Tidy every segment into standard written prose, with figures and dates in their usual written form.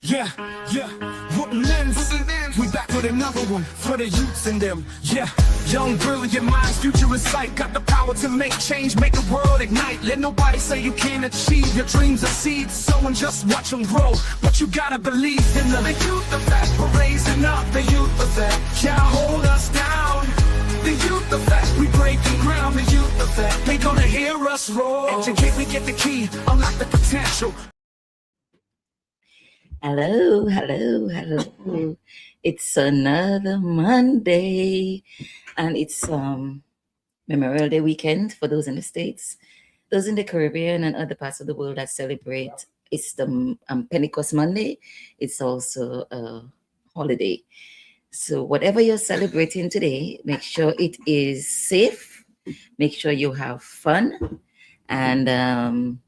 Yeah, yeah, wouldn't lens. We back with another one for the youths in them. Yeah, young, brilliant minds, future in sight. Got the power to make change, make the world ignite. Let nobody say you can't achieve. Your dreams are seeds, someone just watch them grow. But you gotta believe in the youth effect. We're raising up the youth effect. Can't hold us down. The youth effect, we breaking ground. The youth effect, they gonna hear us roar. Educate, we get the key, unlock the potential. Hello, hello, hello. It's another Monday, and it's Memorial Day weekend for those in the States. Those in the Caribbean and other parts of the world that celebrate, it's the Pentecost Monday. It's also a holiday. So whatever you're celebrating today, make sure it is safe. Make sure you have fun, and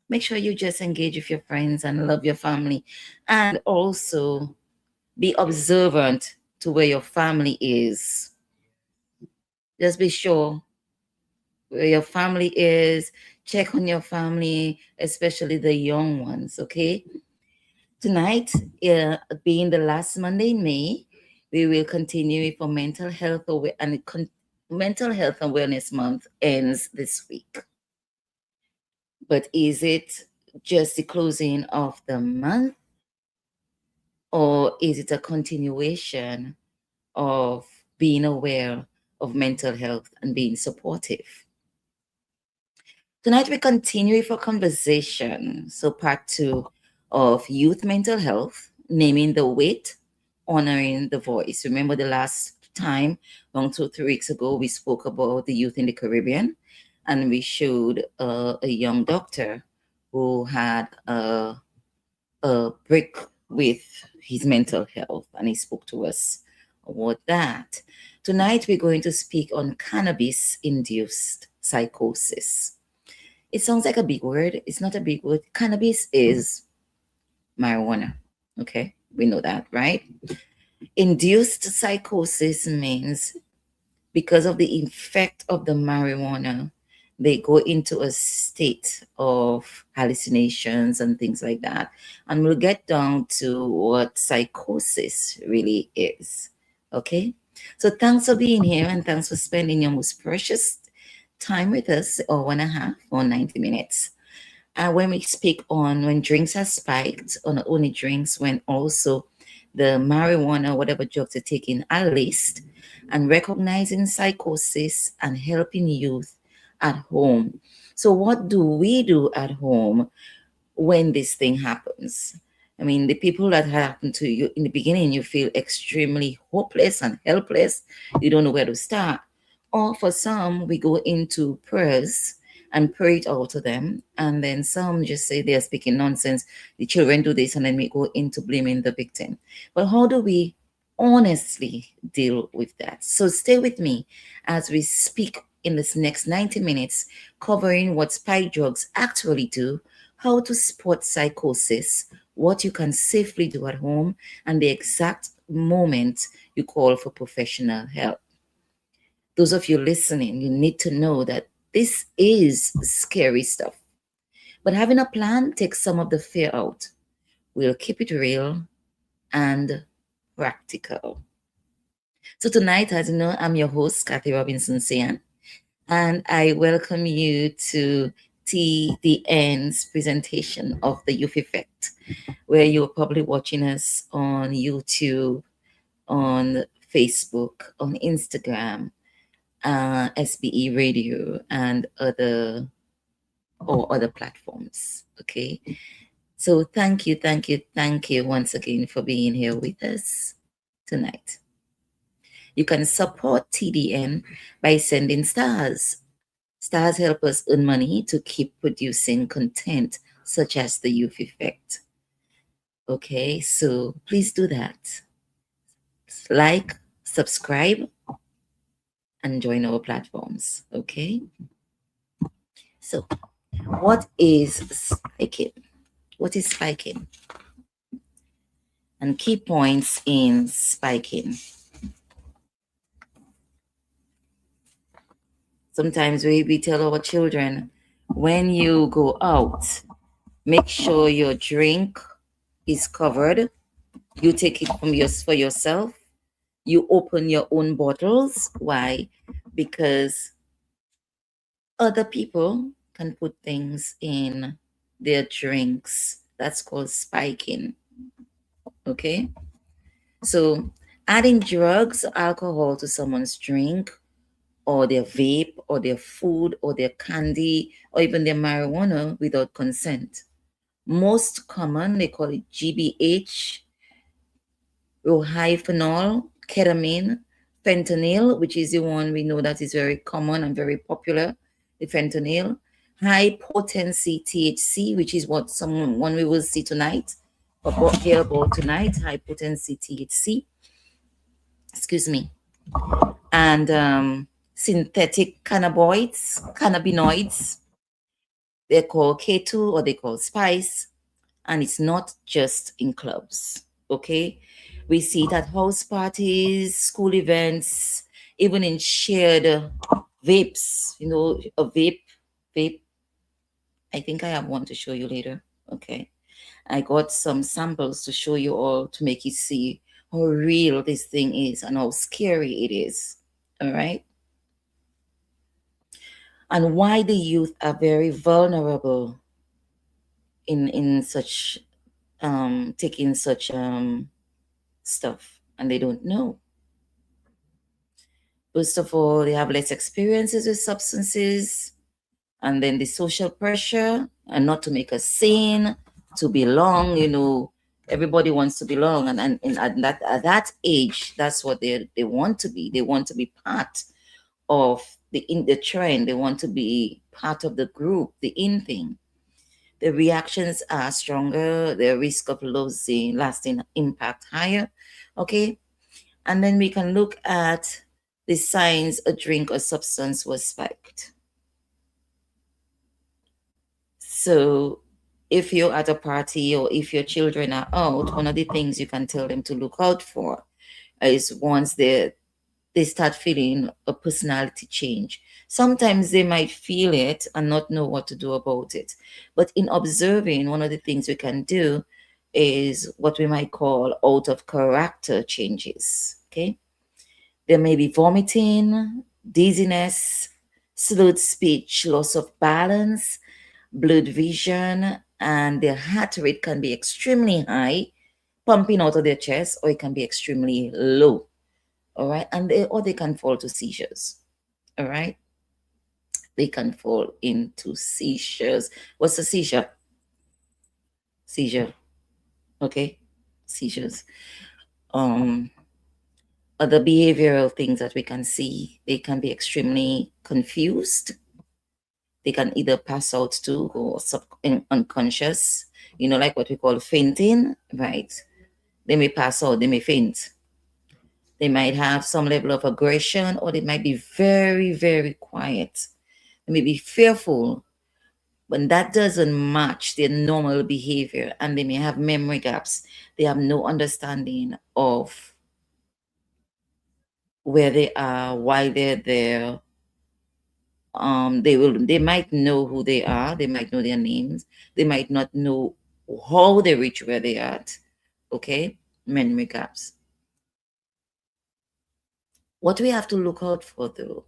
make sure you just engage with your friends and love your family, and also be observant to where your family is. Just be sure where your family is. Check on your family, especially the young ones, okay? Tonight, being the last Monday in May, we will continue for mental health mental health awareness month ends this week. But is it just the closing of the month, or is it a continuation of being aware of mental health and being supportive? Tonight we continue with a conversation. So part 2 of youth mental health, naming the weight, honoring the voice. Remember the last time, 2 or 3 weeks ago, we spoke about the youth in the Caribbean, and we showed a young doctor who had a break with his mental health, and he spoke to us about that. Tonight we're going to speak on cannabis-induced psychosis. It sounds like a big word. It's not a big word. Cannabis is marijuana. Okay, we know that, right? Induced psychosis means because of the effect of the marijuana, they go into a state of hallucinations and things like that. And we'll get down to what psychosis really is. Okay? So thanks for being here, and thanks for spending your most precious time with us, or 1.5 or 90 minutes. When we speak on when drinks are spiked, or not only drinks, when also the marijuana, whatever drugs they're taking, are laced, and recognizing psychosis and helping youth at home. So what do we do at home when this thing happens? I mean, the people that happened to you in the beginning, you feel extremely hopeless and helpless. You don't know where to start. Or for some, we go into prayers and pray it out to them. And then some just say they're speaking nonsense. The children do this, and then we go into blaming the victim. But how do we honestly deal with that? So stay with me as we speak in this next 90 minutes, covering what spike drugs actually do, how to spot psychosis, what you can safely do at home, and the exact moment you call for professional help. Those of you listening, you need to know that this is scary stuff. But having a plan takes some of the fear out. We'll keep it real and practical. So tonight, as you know, I'm your host, Kathy Robinson Sian, and I welcome you to TDN's presentation of the Youth Effect, where you're probably watching us on YouTube, on Facebook, on Instagram, SBE Radio, and other platforms. Okay, so thank you once again for being here with us tonight. You can support TDN by sending stars. Stars help us earn money to keep producing content such as the Youth Effect. Okay, so please do that. Like, subscribe, and join our platforms. Okay, so What is spiking? What is spiking? And key points in spiking. Sometimes we tell our children, when you go out, make sure your drink is covered. You take it for yourself. You open your own bottles. Why? Because other people can put things in their drinks. That's called spiking. Okay? So adding drugs, alcohol to someone's drink or their vape or their food or their candy or even their marijuana without consent. Most common, they call it GBH, rohyphenol, ketamine, fentanyl, which is the one we know that is very common and very popular, the fentanyl, high potency THC, which is what someone we will see tonight, or hear about tonight, high potency THC, excuse me, and synthetic cannabinoids, they're called K2 or they call spice, and it's not just in clubs, okay? We see it at house parties, school events, even in shared vapes, a vape. I think I have one to show you later, okay? I got some samples to show you all to make you see how real this thing is and how scary it is, all right? And why the youth are very vulnerable in such taking such stuff, and they don't know. First of all, they have less experiences with substances, and then the social pressure, and not to make a scene, to belong. Everybody wants to belong, and at that age, that's what they want to be. They want to be part of the trend. They want to be part of the group, the in thing. The reactions are stronger, the risk of losing lasting impact higher. Okay. And then we can look at the signs a drink or substance was spiked. So if you're at a party or if your children are out, one of the things you can tell them to look out for is once they start feeling a personality change. Sometimes they might feel it and not know what to do about it. But in observing, one of the things we can do is what we might call out of character changes. Okay. There may be vomiting, dizziness, slurred speech, loss of balance, blurred vision, and their heart rate can be extremely high, pumping out of their chest, or it can be extremely low. All right. And they can fall to seizures. All right. They can fall into seizures. What's a seizure? Seizure. Okay. Seizures. Other behavioral things that we can see, they can be extremely confused. They can either pass out to or unconscious, like what we call fainting, right? They may pass out, they may faint. They might have some level of aggression, or they might be very, very quiet. They may be fearful, but that doesn't match their normal behavior, and they may have memory gaps. They have no understanding of where they are, why they're there. They might know who they are, they might know their names, they might not know how they reach where they are at. Okay, memory gaps. What we have to look out for, though,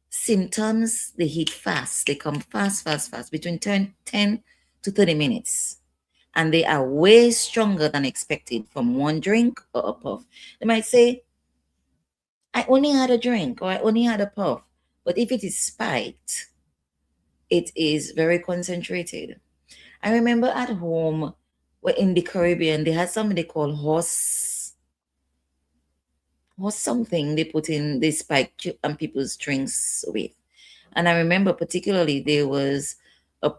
symptoms, they hit fast. They come fast, between 10 to 30 minutes. And they are way stronger than expected from one drink or a puff. They might say, I only had a drink or I only had a puff. But if it is spiked, it is very concentrated. I remember at home, in the Caribbean, they had something they call horse something they put in, they spike people's drinks with. And I remember particularly there was a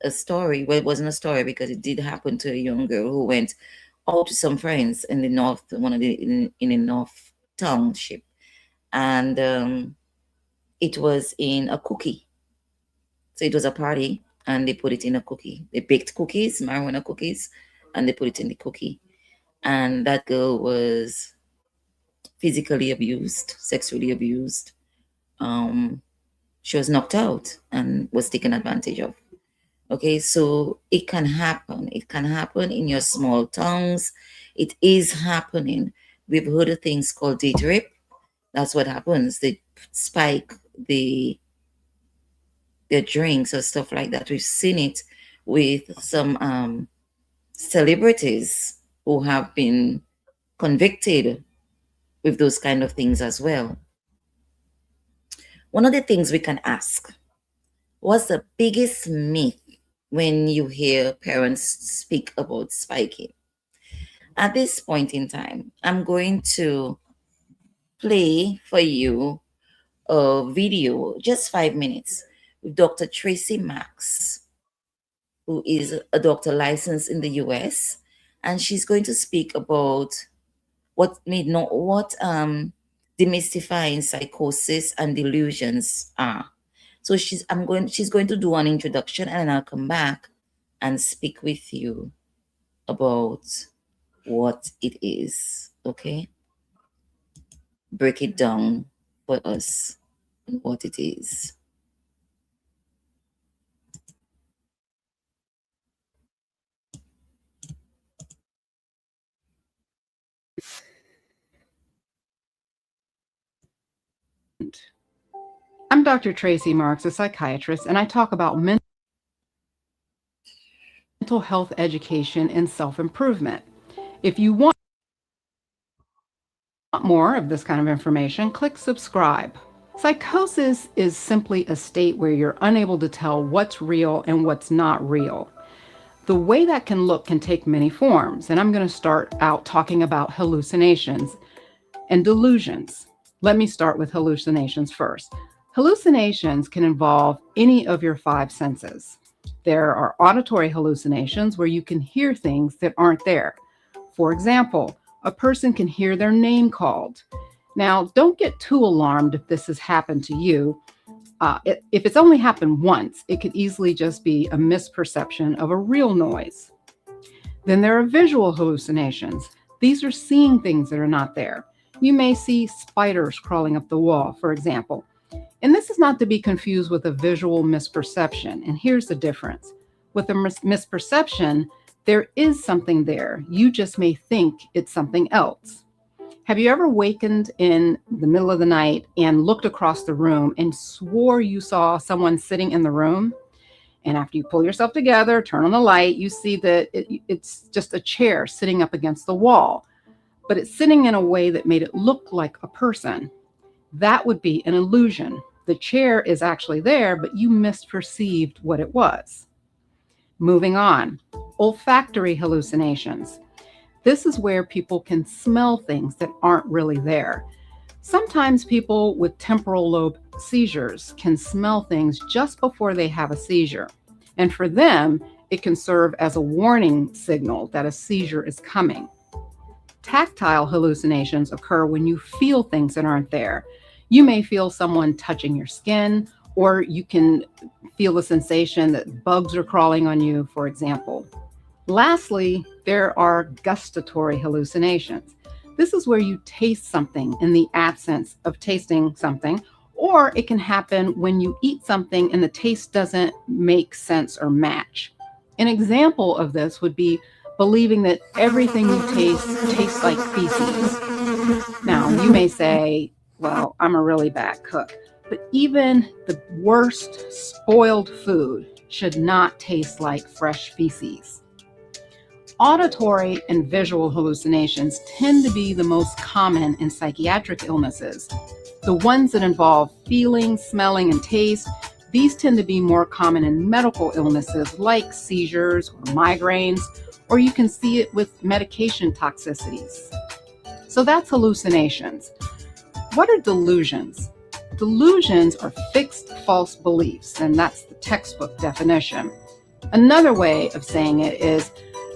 story. Well, it wasn't a story because it did happen to a young girl who went out to some friends in the north, in the north township, and it was in a cookie. So it was a party, and they put it in a cookie. They baked cookies, marijuana cookies, and they put it in the cookie. And that girl was physically abused, sexually abused. She was knocked out and was taken advantage of. Okay, so it can happen. It can happen in your small towns. It is happening. We've heard of things called date rape. That's what happens. They spike their drinks or stuff like that. We've seen it with some celebrities who have been convicted with those kind of things as well. One of the things we can ask, what's the biggest myth when you hear parents speak about spiking? At this point in time, I'm going to play for you a video, just 5 minutes, with Dr. Tracy Max, who is a doctor licensed in the US, and she's going to speak about what demystifying psychosis and delusions are. So she's going to do an introduction, and I'll come back and speak with you about what it is. Okay? Break it down for us what it is. I'm Dr. Tracy Marks, a psychiatrist, and I talk about mental health education and self-improvement. If you want more of this kind of information, click subscribe. Psychosis is simply a state where you're unable to tell what's real and what's not real. The way that can look can take many forms, and I'm going to start out talking about hallucinations and delusions. Let me start with hallucinations first. Hallucinations can involve any of your 5 senses. There are auditory hallucinations where you can hear things that aren't there. For example, a person can hear their name called. Now, don't get too alarmed if this has happened to you. If it's only happened once, it could easily just be a misperception of a real noise. Then there are visual hallucinations. These are seeing things that are not there. You may see spiders crawling up the wall, for example. And this is not to be confused with a visual misperception. And here's the difference. With a misperception, there is something there. You just may think it's something else. Have you ever wakened in the middle of the night and looked across the room and swore you saw someone sitting in the room? And after you pull yourself together, turn on the light, you see that it's just a chair sitting up against the wall, but it's sitting in a way that made it look like a person. That would be an illusion. The chair is actually there, but you misperceived what it was. Moving on, olfactory hallucinations. This is where people can smell things that aren't really there. Sometimes people with temporal lobe seizures can smell things just before they have a seizure. And for them, it can serve as a warning signal that a seizure is coming. Tactile hallucinations occur when you feel things that aren't there. You may feel someone touching your skin, or you can feel the sensation that bugs are crawling on you, for example. Lastly, there are gustatory hallucinations. This is where you taste something in the absence of tasting something, or it can happen when you eat something and the taste doesn't make sense or match. An example of this would be believing that everything you taste tastes like feces. Now, you may say, well, I'm a really bad cook, but even the worst spoiled food should not taste like fresh feces. Auditory and visual hallucinations tend to be the most common in psychiatric illnesses. The ones that involve feeling, smelling, and taste, these tend to be more common in medical illnesses like seizures or migraines, or you can see it with medication toxicities. So that's hallucinations. What are delusions? Delusions are fixed false beliefs, and that's the textbook definition. Another way of saying it is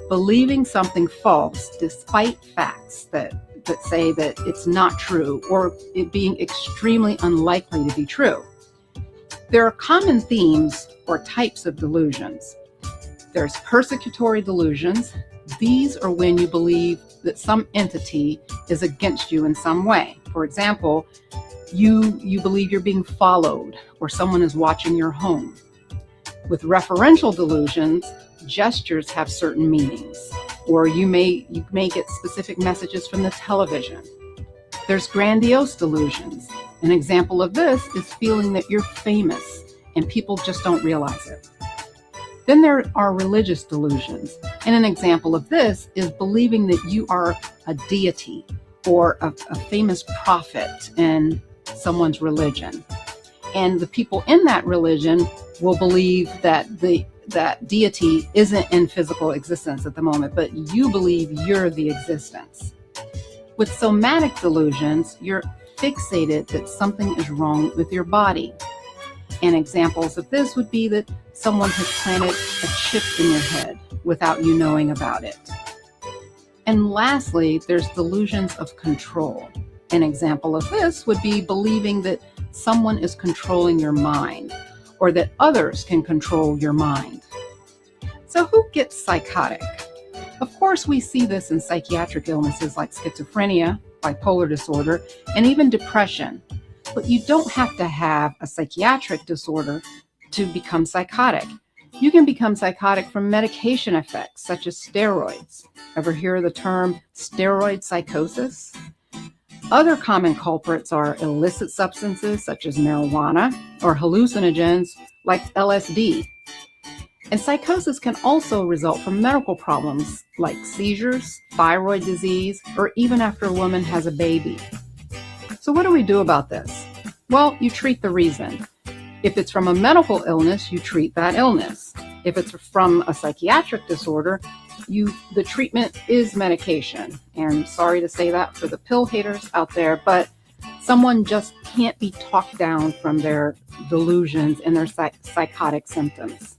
believing something false despite facts that say that it's not true, or it being extremely unlikely to be true. There are common themes or types of delusions. There's persecutory delusions. These are when you believe that some entity is against you in some way. For example, you believe you're being followed or someone is watching your home. With referential delusions, gestures have certain meanings, or you may get specific messages from the television. There's grandiose delusions. An example of this is feeling that you're famous and people just don't realize it. Then there are religious delusions, and an example of this is believing that you are a deity or a famous prophet in someone's religion. And the people in that religion will believe that that deity isn't in physical existence at the moment, but you believe you're the existence. With somatic delusions, you're fixated that something is wrong with your body. And examples of this would be that someone has planted a chip in your head without you knowing about it. And lastly, there's delusions of control. An example of this would be believing that someone is controlling your mind or that others can control your mind. So who gets psychotic? Of course, we see this in psychiatric illnesses like schizophrenia, bipolar disorder, and even depression. But you don't have to have a psychiatric disorder to become psychotic. You can become psychotic from medication effects, such as steroids. Ever hear the term steroid psychosis? Other common culprits are illicit substances, such as marijuana, or hallucinogens, like LSD. And psychosis can also result from medical problems like seizures, thyroid disease, or even after a woman has a baby. So what do we do about this? Well, you treat the reason. If it's from a medical illness, you treat that illness. If it's from a psychiatric disorder, the treatment is medication. And sorry to say that for the pill haters out there, but someone just can't be talked down from their delusions and their psychotic symptoms.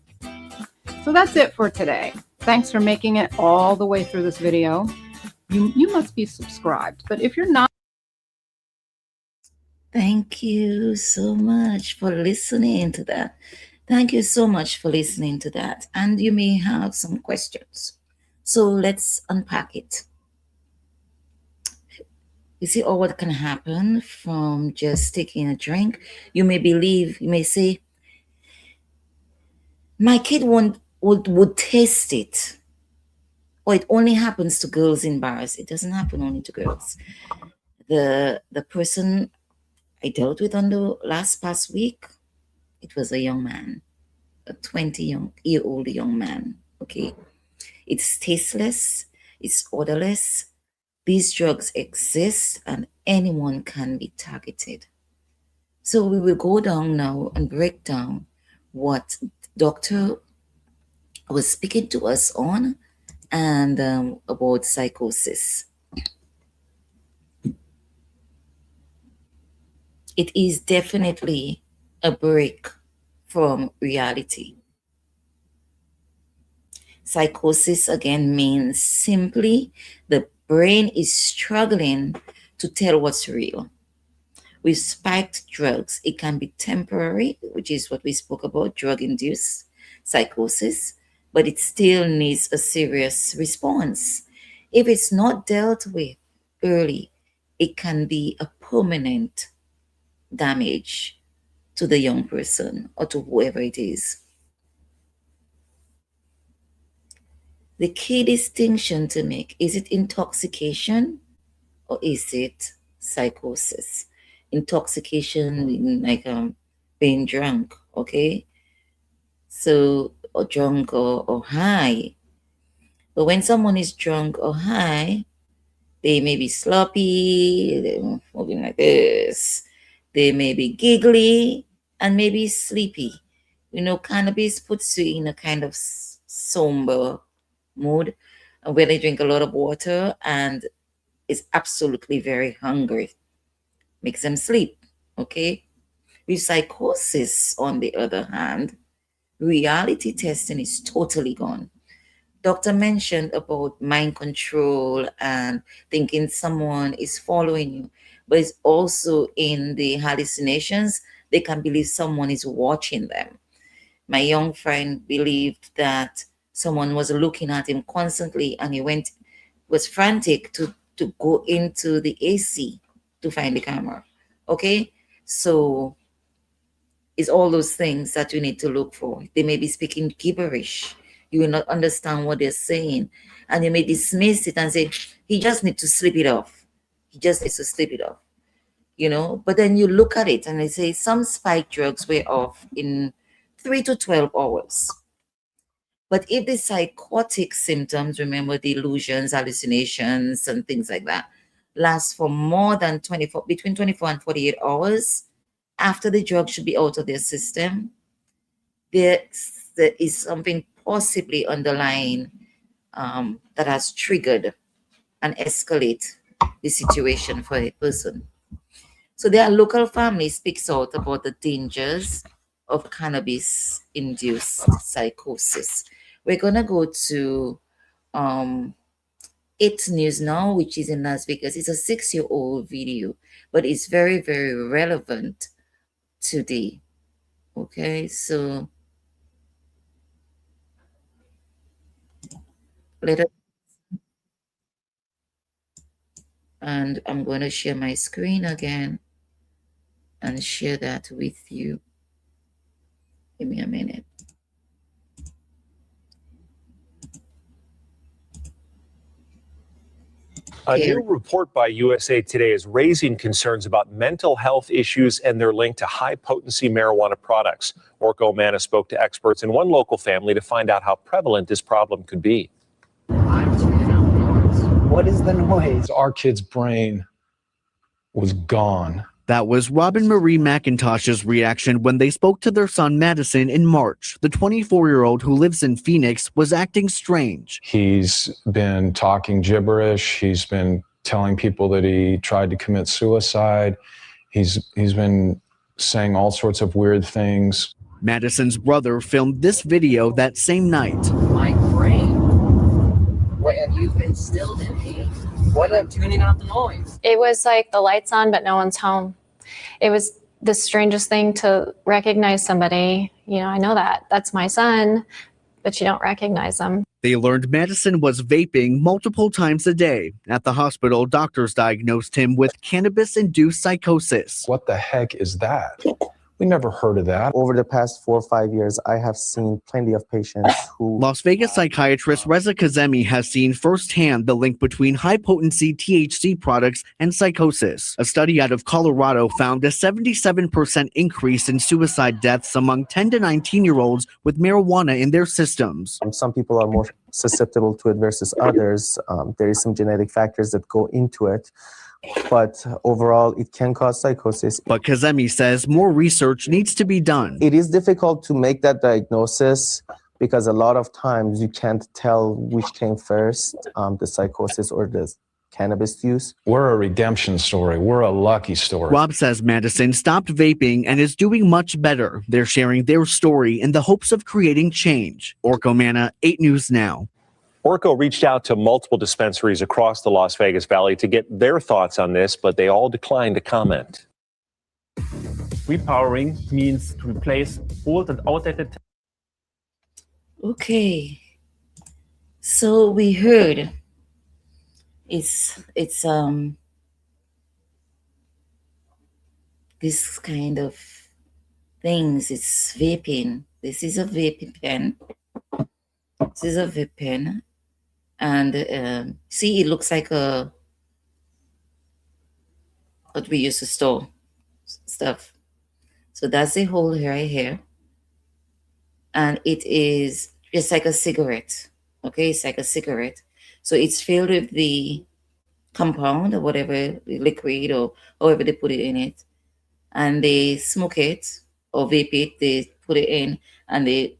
So that's it for today. Thanks for making it all the way through this video. You must be subscribed, but if you're not, Thank you so much for listening to that. Thank you so much for listening to that. And you may have some questions. So let's unpack it. You see all what can happen from just taking a drink. You may say, my kid would taste it. Or it only happens to girls in bars. It doesn't happen only to girls. The person I dealt with on the past week, it was a young man, a 20-year-old young man, okay? It's tasteless, it's odorless. These drugs exist and anyone can be targeted. So we will go down now and break down what doctor was speaking to us on and about psychosis. It is definitely a break from reality. Psychosis again means simply the brain is struggling to tell what's real. With spiked drugs, it can be temporary, which is what we spoke about, drug-induced psychosis, but it still needs a serious response. If it's not dealt with early, it can be a permanent damage to the young person or to whoever it is. The key distinction to make, is it intoxication or is it psychosis? Intoxication, like being drunk, okay? So, or drunk or high. But when someone is drunk or high, they may be sloppy, they're moving like this. They may be giggly and maybe sleepy. You know, cannabis puts you in a kind of somber mood where they drink a lot of water and is absolutely very hungry. Makes them sleep, okay? With psychosis, on the other hand, reality testing is totally gone. Doctor mentioned about mind control and thinking someone is following you, but it's also in the hallucinations, they can believe someone is watching them. My young friend believed that someone was looking at him constantly, and he was frantic to go into the AC to find the camera. Okay, so it's all those things that you need to look for. They may be speaking gibberish. You will not understand what they're saying, and you may dismiss it and say, he just needs to sleep it off. He just needs to sleep it off, But then you look at it and they say some spike drugs were off in 3 to 12 hours. But if the psychotic symptoms, remember delusions, hallucinations, and things like that, last for more than between 24 and 48 hours, after the drug should be out of their system, there is something possibly underlying that has triggered and escalate the situation for a person. So their local family speaks out about the dangers of cannabis-induced psychosis. We're going to go to 8 News now, which is in Las Vegas. It's a 6-year-old video, but it's very, very relevant today. Okay, so and I'm going to share my screen again and share that with you. Give me a minute. A new report by USA Today is raising concerns about mental health issues and their link to high-potency marijuana products. Orko Manna spoke to experts in one local family to find out how prevalent this problem could be. What is the noise? Our kid's brain was gone. That was Robin Marie McIntosh's reaction when they spoke to their son Madison in March. The 24-year-old who lives in Phoenix was acting strange. He's been talking gibberish. He's been telling people that he tried to commit suicide. He's been saying all sorts of weird things. Madison's brother filmed this video that same night. My brain. What have you instilled in me? What I'm tuning out the noise. It was like the lights on, but no one's home. It was the strangest thing to recognize somebody. I know that's my son, but you don't recognize them. They learned Madison was vaping multiple times a day. At the hospital, doctors diagnosed him with cannabis-induced psychosis. What the heck is that? We never heard of that. Over the past 4 or 5 years, I have seen plenty of patients who... Las Vegas psychiatrist Reza Kazemi has seen firsthand the link between high-potency THC products and psychosis. A study out of Colorado found a 77% increase in suicide deaths among 10 to 19-year-olds with marijuana in their systems. Some people are more susceptible to it versus others. There is some genetic factors that go into it. But overall, it can cause psychosis. But Kazemi says more research needs to be done. It is difficult to make that diagnosis because a lot of times you can't tell which came first, the psychosis or the cannabis use. We're a redemption story. We're a lucky story. Rob says Madison stopped vaping and is doing much better. They're sharing their story in the hopes of creating change. Orko Manna, 8 News Now. Orko reached out to multiple dispensaries across the Las Vegas Valley to get their thoughts on this, but they all declined to comment. Repowering means to replace old and outdated. Okay. So we heard it's this kind of things. It's vaping. This is a vaping pen. This is a vape pen. And see, it looks like what we used to store stuff. So that's the hole right here. And it is just like a cigarette. Okay, it's like a cigarette. So it's filled with the compound or whatever, the liquid or however they put it in it. And they smoke it or vape it. They put it in and they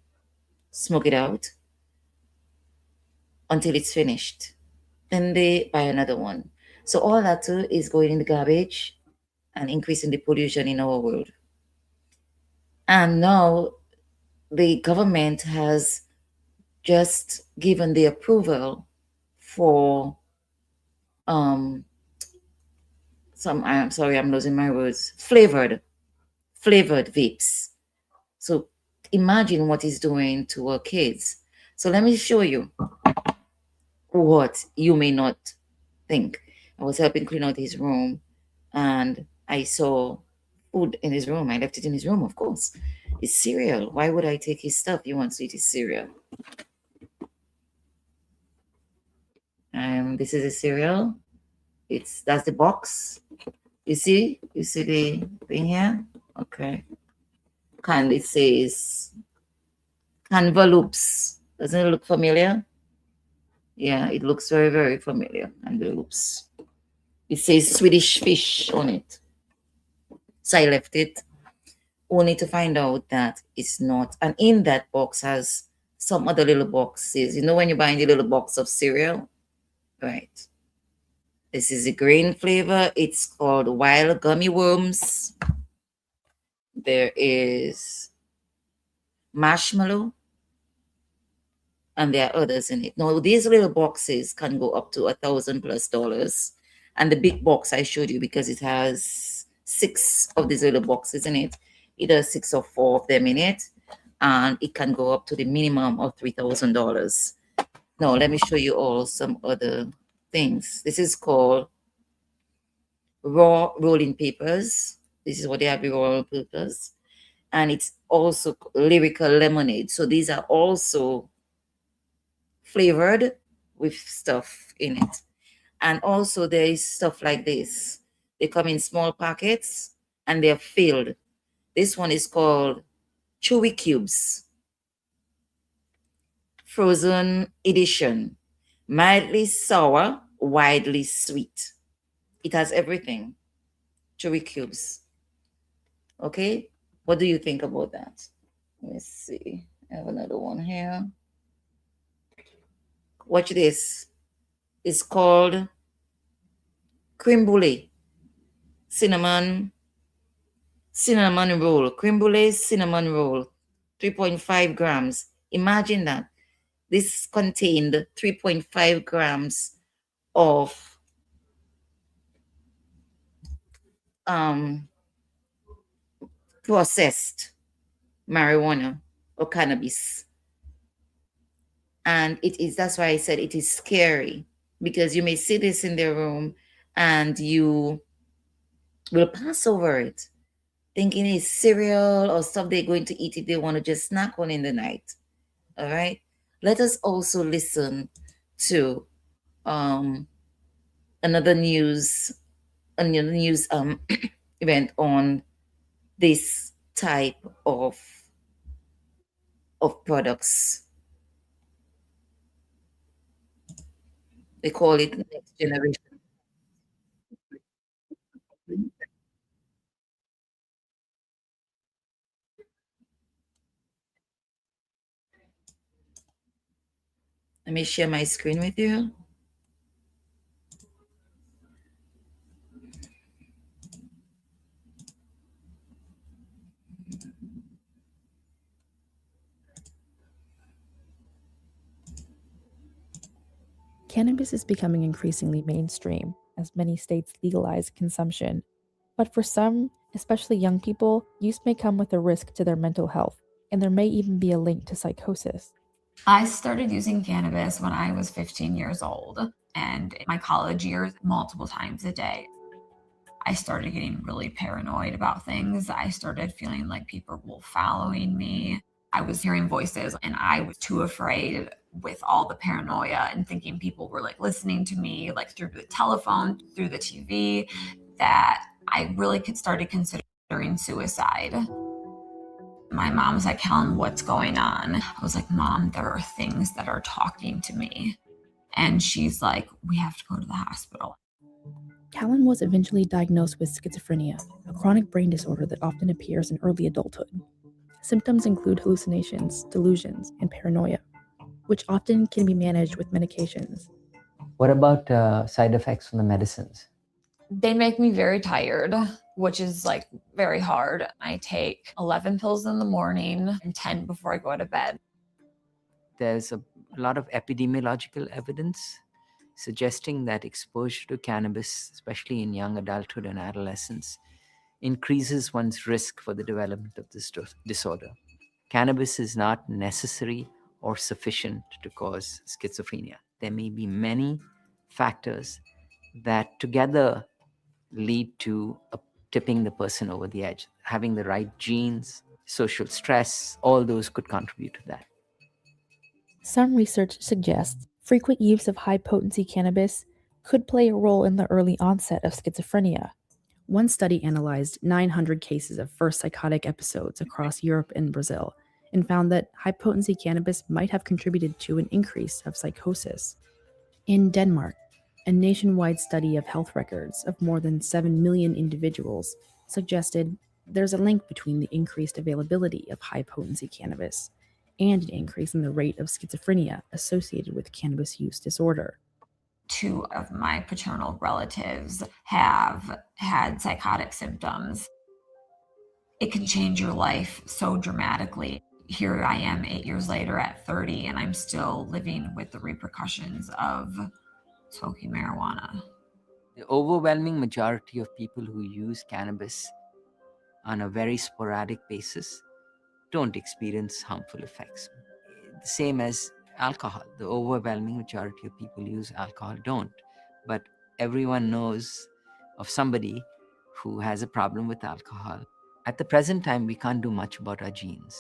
smoke it out until it's finished. Then they buy another one. So all that too is going in the garbage and increasing the pollution in our world. And now the government has just given the approval for I'm sorry, I'm losing my words. Flavored flavored vapes. So imagine what he's doing to our kids. So let me show you what you may not think. I was helping clean out his room and I saw food in his room. I left it in his room, of course. It's cereal. Why would I take his stuff? He wants to eat his cereal. This is a cereal. That's the box. You see the thing here? Okay. It says Canvaloops. Doesn't it look familiar? Yeah, it looks very, very familiar. Canvaloops. It says Swedish fish on it. So I left it only to find out that it's not. And in that box has some other little boxes. You know when you're buying the little box of cereal? Right. This is a green flavor. It's called Wild Gummy Worms. There is marshmallow. And there are others in it. Now, these little boxes can go up to $1,000+. And the big box I showed you, because it has 6 of these little boxes in it, either 6 or 4 of them in it, and it can go up to the minimum of $3,000. Now, let me show you all some other things. This is called raw rolling papers. This is what they have, the raw rolling papers. And it's also lyrical lemonade. So these are also flavored with stuff in it. And also there is stuff like this. They come in small packets and they're filled. This one is called Chewy Cubes. Frozen edition. Mildly sour, widely sweet. It has everything. Chewy Cubes. Okay? What do you think about that? Let me see. I have another one here. Watch this. It's called creme brulee. Cinnamon roll. Creme brulee cinnamon roll. 3.5 grams. Imagine that. This contained 3.5 grams of processed marijuana or cannabis. And that's why I said it is scary, because you may see this in their room and you will pass over it, thinking it's cereal or stuff they're going to eat if they want to just snack on in the night. All right. Let us also listen to another news event on this type of products. They call it next generation. Let me share my screen with you. Cannabis is becoming increasingly mainstream as many states legalize consumption. But for some, especially young people, use may come with a risk to their mental health, and there may even be a link to psychosis. I started using cannabis when I was 15 years old, and in my college years, multiple times a day. I started getting really paranoid about things. I started feeling like people were following me. I was hearing voices and I was too afraid with all the paranoia and thinking people were like listening to me, like through the telephone, through the TV, that I really started considering suicide. My mom was like, Helen, what's going on? I was like, Mom, there are things that are talking to me. And she's like, we have to go to the hospital. Callan was eventually diagnosed with schizophrenia, a chronic brain disorder that often appears in early adulthood. Symptoms include hallucinations, delusions, and paranoia, which often can be managed with medications. What about side effects from the medicines? They make me very tired, which is like very hard. I take 11 pills in the morning and 10 before I go to bed. There's a lot of epidemiological evidence suggesting that exposure to cannabis, especially in young adulthood and adolescence, increases one's risk for the development of this disorder. Cannabis is not necessary or sufficient to cause schizophrenia. There may be many factors that together lead to tipping the person over the edge. Having the right genes, social stress, all those could contribute to that. Some research suggests frequent use of high-potency cannabis could play a role in the early onset of schizophrenia. One study analyzed 900 cases of first psychotic episodes across Europe and Brazil and found that high-potency cannabis might have contributed to an increase of psychosis. In Denmark, a nationwide study of health records of more than 7 million individuals suggested there's a link between the increased availability of high-potency cannabis and an increase in the rate of schizophrenia associated with cannabis use disorder. 2 of my paternal relatives have had psychotic symptoms. It can change your life so dramatically. Here I am 8 years later at 30, and I'm still living with the repercussions of smoking marijuana. The overwhelming majority of people who use cannabis on a very sporadic basis don't experience harmful effects. The same as alcohol. The overwhelming majority of people who use alcohol don't. But everyone knows of somebody who has a problem with alcohol. At the present time, we can't do much about our genes,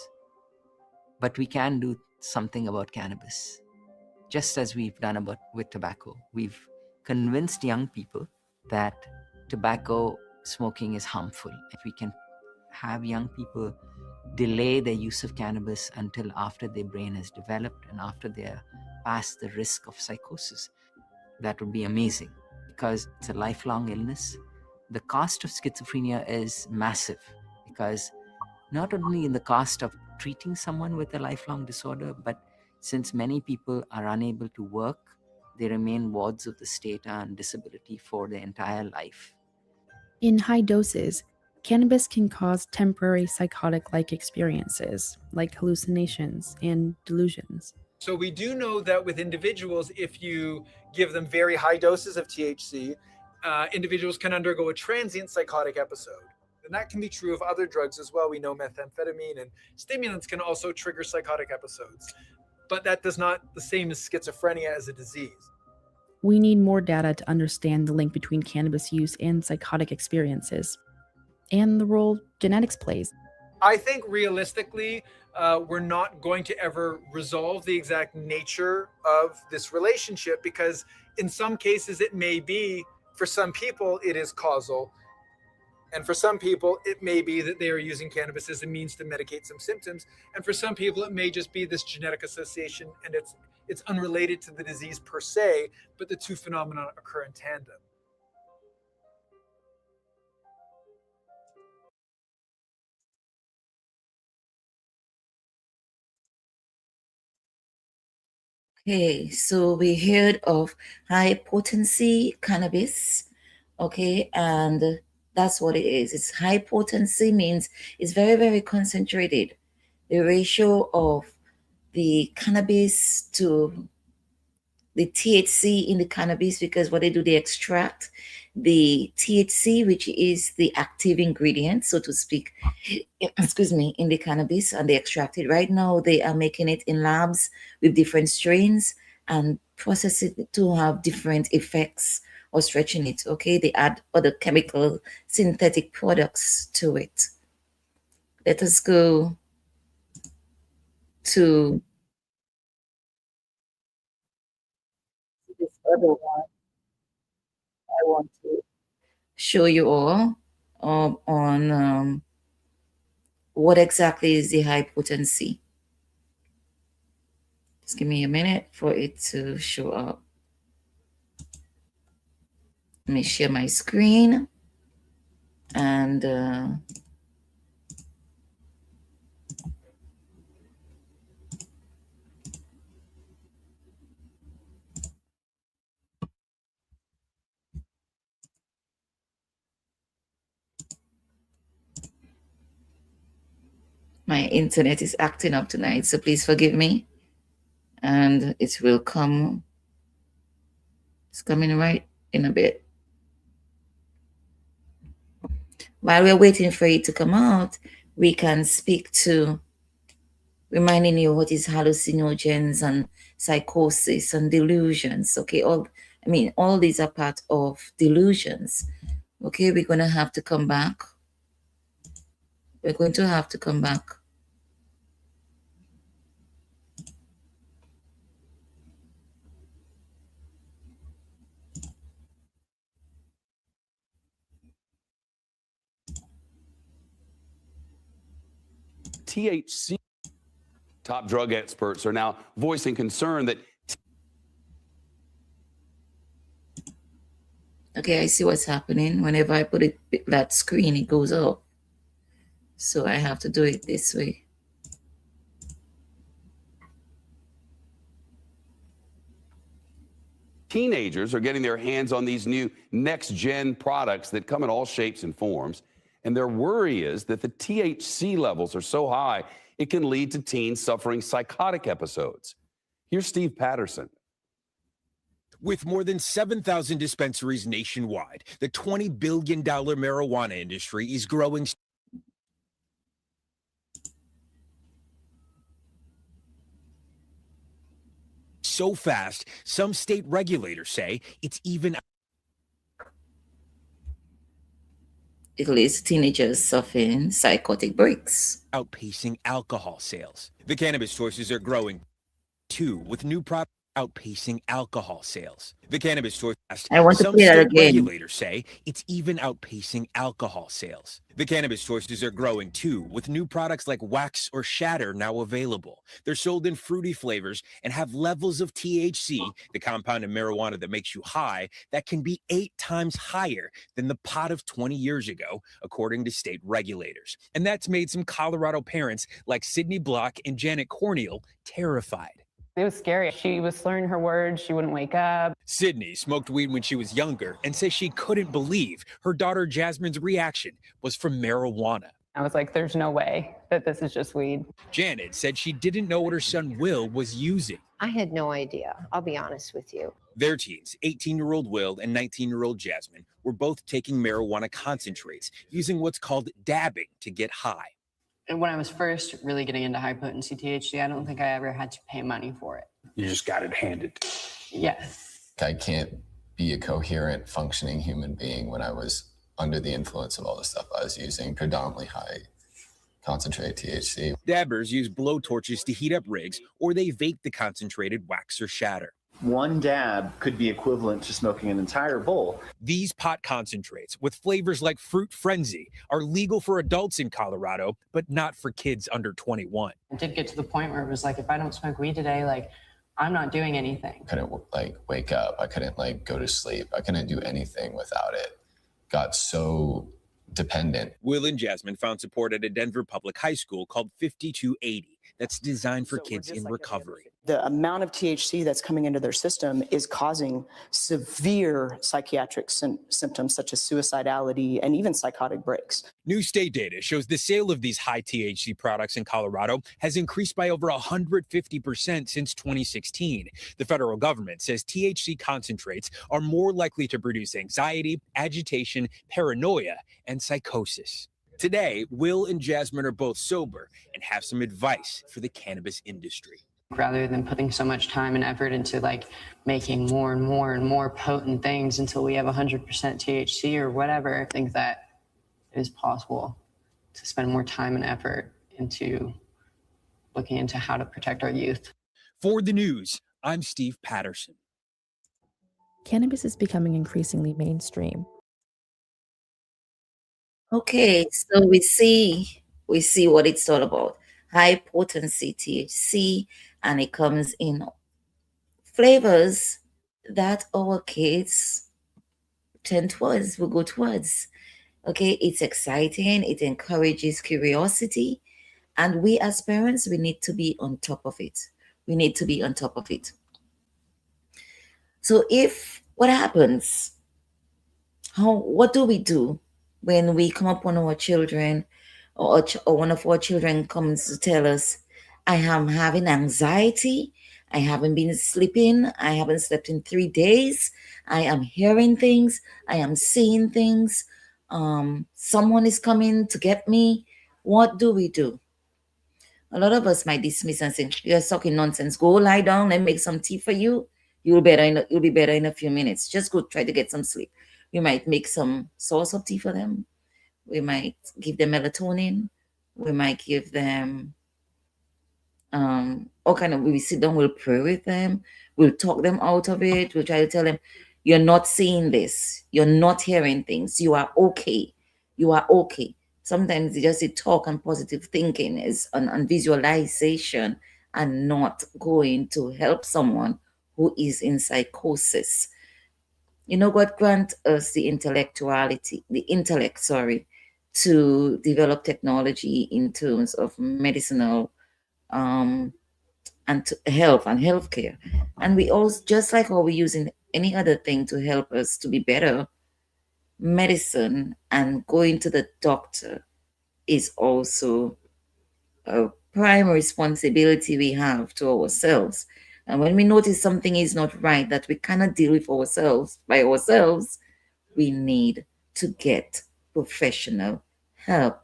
but we can do something about cannabis, just as we've done with tobacco. We've convinced young people that tobacco smoking is harmful. If we can have young people delay their use of cannabis until after their brain has developed and after they're past the risk of psychosis, that would be amazing, because it's a lifelong illness. The cost of schizophrenia is massive, because not only in the cost of treating someone with a lifelong disorder, but since many people are unable to work, they remain wards of the state on disability for their entire life. In high doses, cannabis can cause temporary psychotic-like experiences, like hallucinations and delusions. So we do know that with individuals, if you give them very high doses of THC, individuals can undergo a transient psychotic episode. And that can be true of other drugs as well. We know methamphetamine and stimulants can also trigger psychotic episodes. But that does not the same as schizophrenia as a disease. We need more data to understand the link between cannabis use and psychotic experiences, and the role genetics plays. I think realistically, we're not going to ever resolve the exact nature of this relationship, because in some cases it may be, for some people it is causal, and for some people it may be that they are using cannabis as a means to medicate some symptoms, and for some people it may just be this genetic association and it's unrelated to the disease per se, but the two phenomena occur in tandem. Okay, so we heard of high potency cannabis, okay, and that's what it is. It's high potency means it's very, very concentrated. The ratio of the cannabis to the THC in the cannabis, because what they do, they extract the THC, which is the active ingredient, so to speak, excuse me, in the cannabis, and they extract it. Right now, they are making it in labs with different strains and process it to have different effects or stretching it, okay? They add other chemical synthetic products to it. Let us go to this other one. I want to show you all on what exactly is the high potency. Just give me a minute for it to show up. Let me share my screen and my internet is acting up tonight, so please forgive me. And it will come. It's coming right in a bit. While we're waiting for it to come out, we can speak to reminding you what is hallucinogens and psychosis and delusions. Okay, all these are part of delusions. Okay, we're going to have to come back. We're going to have to come back. THC. Top drug experts are now voicing concern that. Okay, I see what's happening. Whenever I put it that screen, it goes up. So I have to do it this way. Teenagers are getting their hands on these new next-gen products that come in all shapes and forms. And their worry is that the THC levels are so high, it can lead to teens suffering psychotic episodes. Here's Steve Patterson. With more than 7,000 dispensaries nationwide, the $20 billion marijuana industry is growing so fast, some state regulators say it's even It leads to teenagers suffering psychotic breaks. Outpacing alcohol sales. The cannabis sources are growing too, with new products outpacing alcohol sales. The cannabis source. I want to Some play that state again. regulators say it's even outpacing alcohol sales. The cannabis sources are growing too, with new products like wax or shatter now available. They're sold in fruity flavors and have levels of THC, the compound in marijuana that makes you high, that can be 8 times higher than the pot of 20 years ago, according to state regulators. And that's made some Colorado parents like Sydney Block and Janet Corneal terrified. It was scary. She was slurring her words. She wouldn't wake up. Sydney smoked weed when she was younger and says she couldn't believe her daughter Jasmine's reaction was from marijuana. I was like, there's no way that this is just weed. Janet said she didn't know what her son Will was using. I had no idea. I'll be honest with you. Their teens, 18-year-old Will and 19-year-old Jasmine, were both taking marijuana concentrates, using what's called dabbing to get high. And when I was first really getting into high potency THC, I don't think I ever had to pay money for it. You just got it handed. Yes. I can't be a coherent, functioning human being when I was under the influence of all the stuff I was using, predominantly high concentrated THC. Dabbers use blowtorches to heat up rigs, or they vape the concentrated wax or shatter. One dab could be equivalent to smoking an entire bowl. These pot concentrates, with flavors like Fruit Frenzy, are legal for adults in Colorado, but not for kids under 21. It did get to the point where it was like, if I don't smoke weed today, like, I'm not doing anything. I couldn't wake up. I couldn't go to sleep. I couldn't do anything without it. Got so dependent. Will and Jasmine found support at a Denver public high school called 5280 that's designed for kids in recovery. The amount of THC that's coming into their system is causing severe psychiatric symptoms such as suicidality and even psychotic breaks. New state data shows the sale of these high THC products in Colorado has increased by over 150% since 2016. The federal government says THC concentrates are more likely to produce anxiety, agitation, paranoia, and psychosis. Today, Will and Jasmine are both sober and have some advice for the cannabis industry. Rather than putting so much time and effort into making more and more and more potent things until we have 100% THC or whatever, I think that it is possible to spend more time and effort into looking into how to protect our youth. For the news, I'm Steve Patterson. Cannabis is becoming increasingly mainstream. Okay, so we see what it's all about. High potency THC, and it comes in flavors that our kids will go towards. Okay, it's exciting, it encourages curiosity, and we as parents, we need to be on top of it. We need to be on top of it. So what happens? What do we do when we come up on our children, or one of our children comes to tell us, I am having anxiety, I haven't been sleeping, I haven't slept in 3 days, I am hearing things, I am seeing things, someone is coming to get me, what do we do? A lot of us might dismiss and say, "You're talking nonsense. Go lie down and make some tea for you. You'll be better in a few minutes. Just go try to get some sleep." We might make some source of tea for them. We might give them melatonin. We might give them all kind of. We sit down. We'll pray with them. We'll talk them out of it. We'll try to tell them, "You're not seeing this. You're not hearing things. You are okay. You are okay." Sometimes just a talk and positive thinking is on visualization and not going to help someone who is in psychosis. You know, God grant us the intellect, to develop technology in terms of medicinal and to health and healthcare. And we also, just like how we're using any other thing to help us to be better, medicine and going to the doctor is also a prime responsibility we have to ourselves. And when we notice something is not right, that we cannot deal with ourselves by ourselves, we need to get professional help.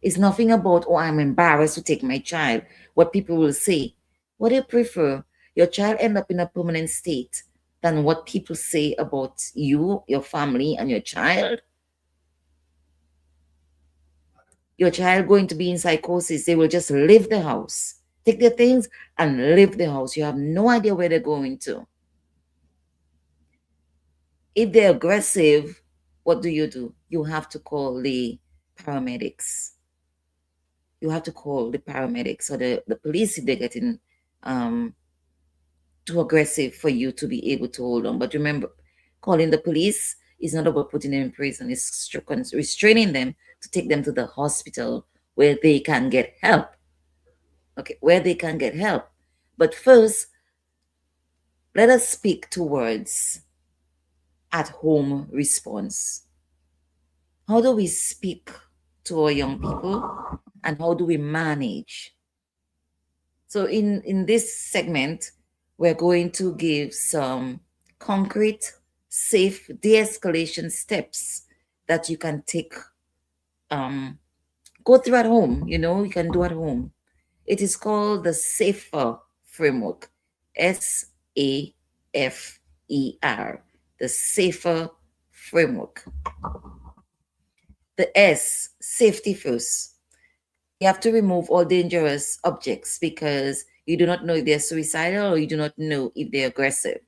It's nothing about, "Oh, I'm embarrassed to take my child," what people will say. What do you prefer? Your child end up in a permanent state than what people say about you, your family, and your child? Your child going to be in psychosis, they will just leave the house, take their things and leave the house. You have no idea where they're going to. If they're aggressive, what do? You have to call the paramedics. You have to call the paramedics or the police if they're getting too aggressive for you to be able to hold on. But remember, calling the police is not about putting them in prison. It's restraining them to take them to the hospital where they can get help. Okay, where they can get help. But first, let us speak towards at-home response. How do we speak to our young people and how do we manage? So in this segment, we're going to give some concrete, safe de-escalation steps that you can take, go through at home, you can do at home. It is called the SAFER framework, SAFER, the SAFER framework. The S, safety first. You have to remove all dangerous objects because you do not know if they're suicidal or you do not know if they're aggressive.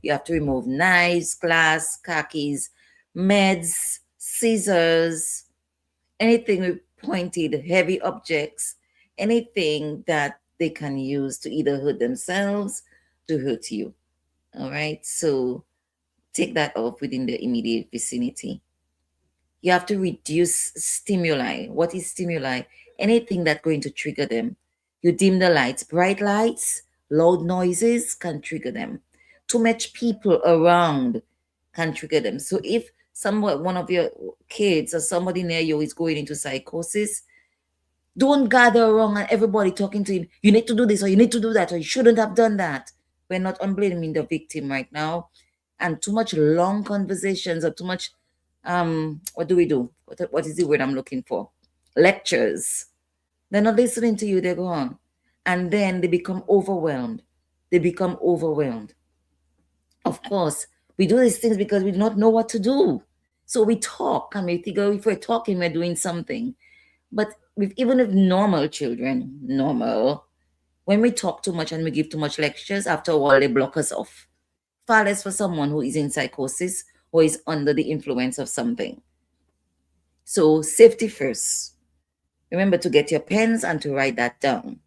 You have to remove knives, glass, khakis, meds, scissors, anything with pointed, heavy objects, anything that they can use to either hurt themselves, to hurt you. All right, so take that off within the immediate vicinity. You have to reduce stimuli. What is stimuli? Anything that's going to trigger them. You dim the lights. Bright lights, loud noises can trigger them. Too much people around can trigger them. So if one of your kids or somebody near you is going into psychosis, don't gather around and everybody talking to him. You need to do this or you need to do that or you shouldn't have done that. We're not blaming the victim right now. And too much long conversations or too much what do we do? What is the word I'm looking for? Lectures. They're not listening to you, they go on. And then they become overwhelmed. Of course, we do these things because we do not know what to do. So we talk and we think, oh, if we're talking, we're doing something. But even with normal children, when we talk too much and we give too much lectures, after a while they block us off. Far less for someone who is in psychosis or is under the influence of something. So safety first. Remember to get your pens and to write that down.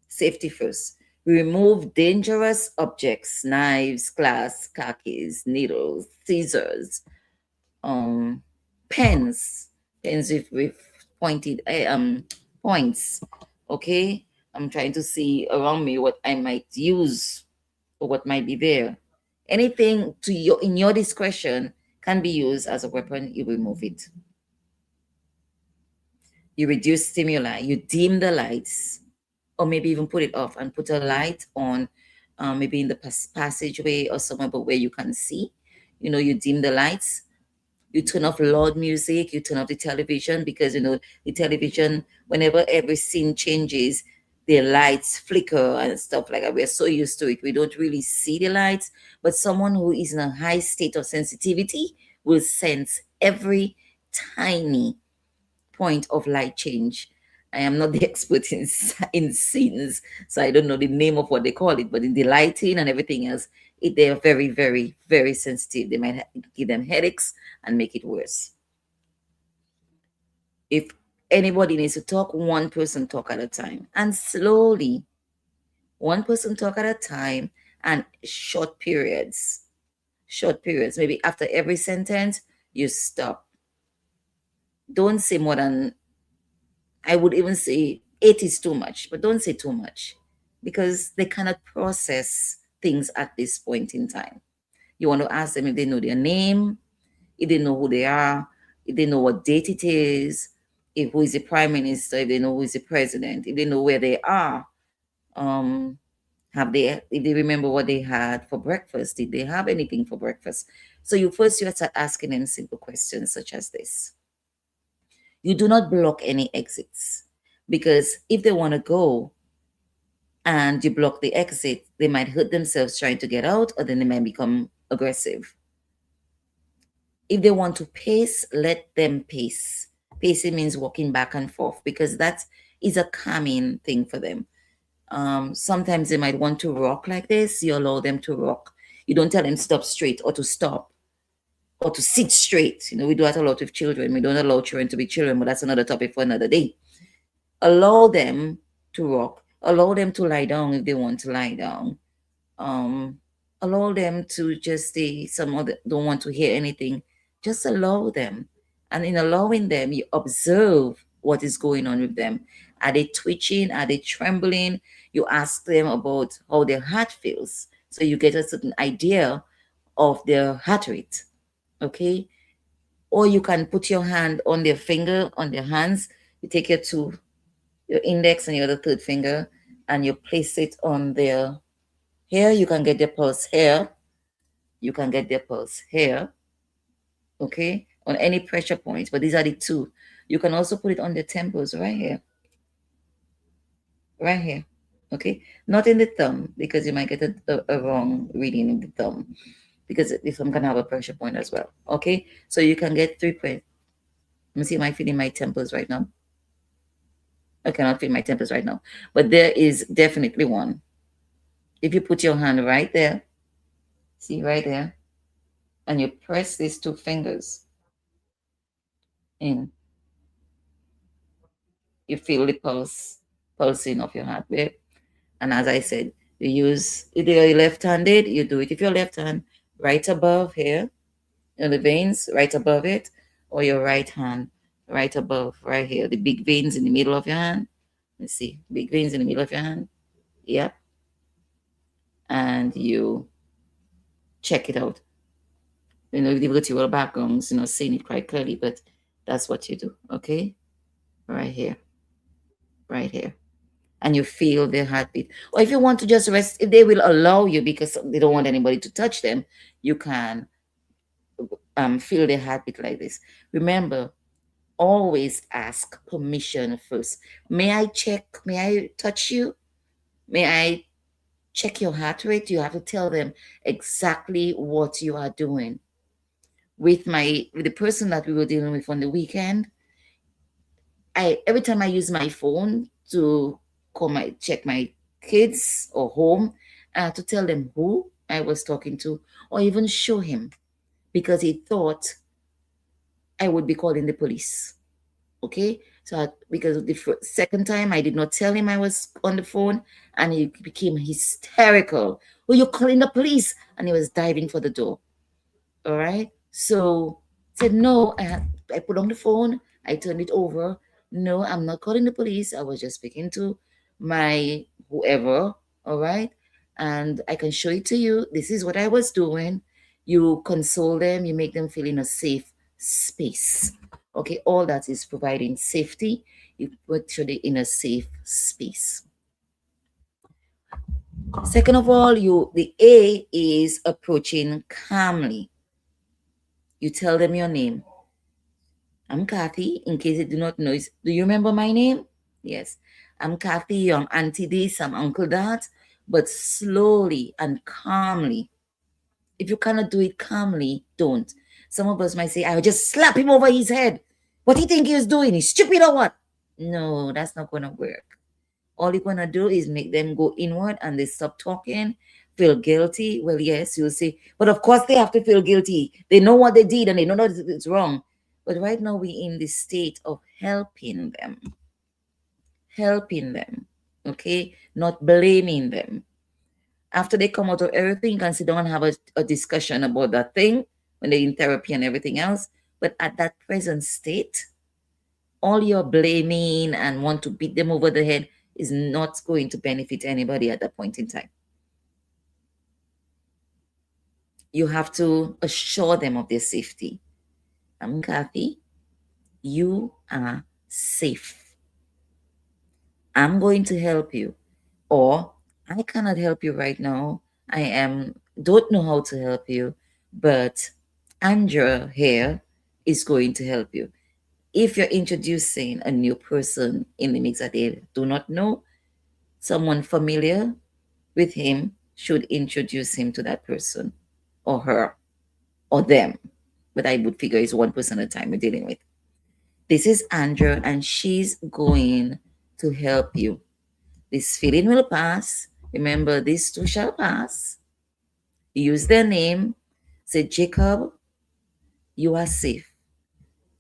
Safety first. Remove dangerous objects, knives, glass, khakis, needles, scissors, pens with pointed points. Okay, I'm trying to see around me what I might use or what might be there. Anything in your discretion can be used as a weapon. You remove it. You reduce stimuli. You dim the lights, or maybe even put it off and put a light on, maybe in the passageway or somewhere, but where you can see. You dim the lights. You turn off loud music, you turn off the television, because the television, whenever every scene changes, the lights flicker and stuff like that. We're so used to it, we don't really see the lights. But someone who is in a high state of sensitivity will sense every tiny point of light change. I am not the expert in scenes, so I don't know the name of what they call it, but in the lighting and everything else, they are very, very, very sensitive. They might give them headaches and make it worse. If anybody needs to talk, one person talk at a time, and slowly, one person talk at a time, and short periods. Maybe after every sentence, you stop. Don't say more than, I would even say 8 is too much, but don't say too much, because they cannot process things at this point in time. You want to ask them if they know their name, if they know who they are, if they know what date it is, if who is the prime minister, if they know who is the president, if they know where they are, if they remember what they had for breakfast, did they have anything for breakfast? So you have to start asking them simple questions such as this. You do not block any exits, because if they want to go and you block the exit, they might hurt themselves trying to get out, or then they might become aggressive. If they want to pace, let them pace. Pacing means walking back and forth, because that is a calming thing for them. Sometimes they might want to rock like this. You allow them to rock. You don't tell them stop straight or to stop or to sit straight. We do that a lot with children. We don't allow children to be children, but that's another topic for another day. Allow them to rock. Allow them to lie down if they want to lie down. Allow them to just stay. Some of them don't want to hear anything. Just allow them. And in allowing them, you observe what is going on with them. Are they twitching? Are they trembling? You ask them about how their heart feels, so you get a certain idea of their heart rate. Okay? Or you can put your hand on their finger, on their hands. You take your index and your other third finger, and you place it on their hair. You can get their pulse here. You can get their pulse here. Okay? On any pressure points, but these are the two. You can also put it on the temples right here. Right here. Okay? Not in the thumb, because you might get a wrong reading in the thumb, because the thumb can have a pressure point as well. Okay? So you can get 3 points. Let me see, am I feeling my temples right now? I cannot feel my temples right now, but there is definitely one. If you put your hand right there, see right there, and you press these 2 fingers in, you feel the pulsing of your heartbeat. And as I said, you use, if you're left-handed, you do it. If you're left hand, right above here, the veins right above it, or your right hand right above, right here, the big veins in the middle of your hand. Let's see, big veins in the middle of your hand. Yep. And you check it out. With the virtual backgrounds, seeing it quite clearly, but that's what you do. Okay? Right here. Right here. And you feel their heartbeat. Or if you want to just rest, if they will allow you, because they don't want anybody to touch them, you can feel their heartbeat like this. Remember, always ask permission first. May I touch you? May I check your heart rate? You have to tell them exactly what you are doing. With the person that we were dealing with on the weekend, every time I use my phone to check my kids or home, to tell them who I was talking to, or even show him, because he thought I would be calling the police. Okay, so because the second time I did not tell him I was on the phone, and he became hysterical. "Oh, you're calling the police!" And he was diving for the door. All right, so I said no. I put on the phone. I turned it over. No, I'm not calling the police. I was just speaking to my whoever. All right, and I can show it to you. This is what I was doing. You console them. You make them feel in a safe space. Okay, all that is providing safety. You put them in a safe space. Second of all, the A is approaching calmly. You tell them your name. I'm Kathy, in case you do not know. Do you remember my name? Yes. I'm Kathy, I'm Auntie this, I'm Uncle that, but slowly and calmly. If you cannot do it calmly, don't. Some of us might say, I'll just slap him over his head. What do you think he's doing? He's stupid or what? No, that's not going to work. All you're going to do is make them go inward and they stop talking, feel guilty. Well, yes, you'll say, but of course they have to feel guilty. They know what they did and they know that it's wrong. But right now we're in the state of helping them. Helping them, okay? Not blaming them. After they come out of everything, you can sit down and have a discussion about that thing when they're in therapy and everything else. But at that present state, all your blaming and want to beat them over the head is not going to benefit anybody at that point in time. You have to assure them of their safety. I'm Kathy. You are safe. I'm going to help you. Or I cannot help you right now. Don't know how to help you, but Andrea here is going to help you. If you're introducing a new person in the mix that they do not know, someone familiar with him should introduce him to that person or her or them. But I would figure it's one person at a time we're dealing with. This is Andrea, and she's going to help you. This feeling will pass. Remember, this too shall pass. Use their name. Say, Jacob, you are safe.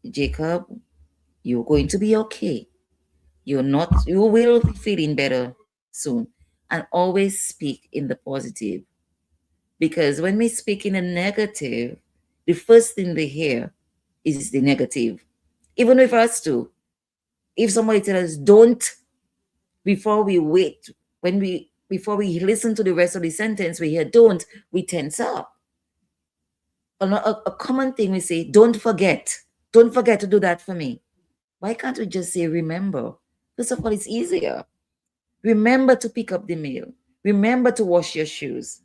Jacob, you're going to be okay. You will be feeling better soon. And always speak in the positive. Because when we speak in the negative, the first thing they hear is the negative. Even with us too. If somebody tells us don't, before we wait, before we listen to the rest of the sentence, we hear don't, we tense up. A common thing we say, don't forget to do that for me. Why can't we just say remember? First of all, it's easier. Remember to pick up the mail. Remember to wash your shoes.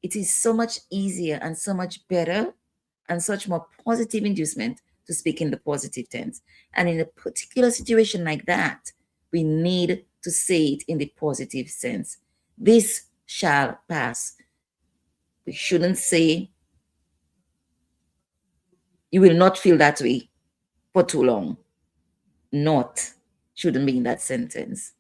It is so much easier and so much better and such more positive inducement to speak in the positive tense. And in a particular situation like that, we need to say it in the positive sense. This shall pass. We shouldn't say, you will not feel that way for too long. Not shouldn't be in that sentence.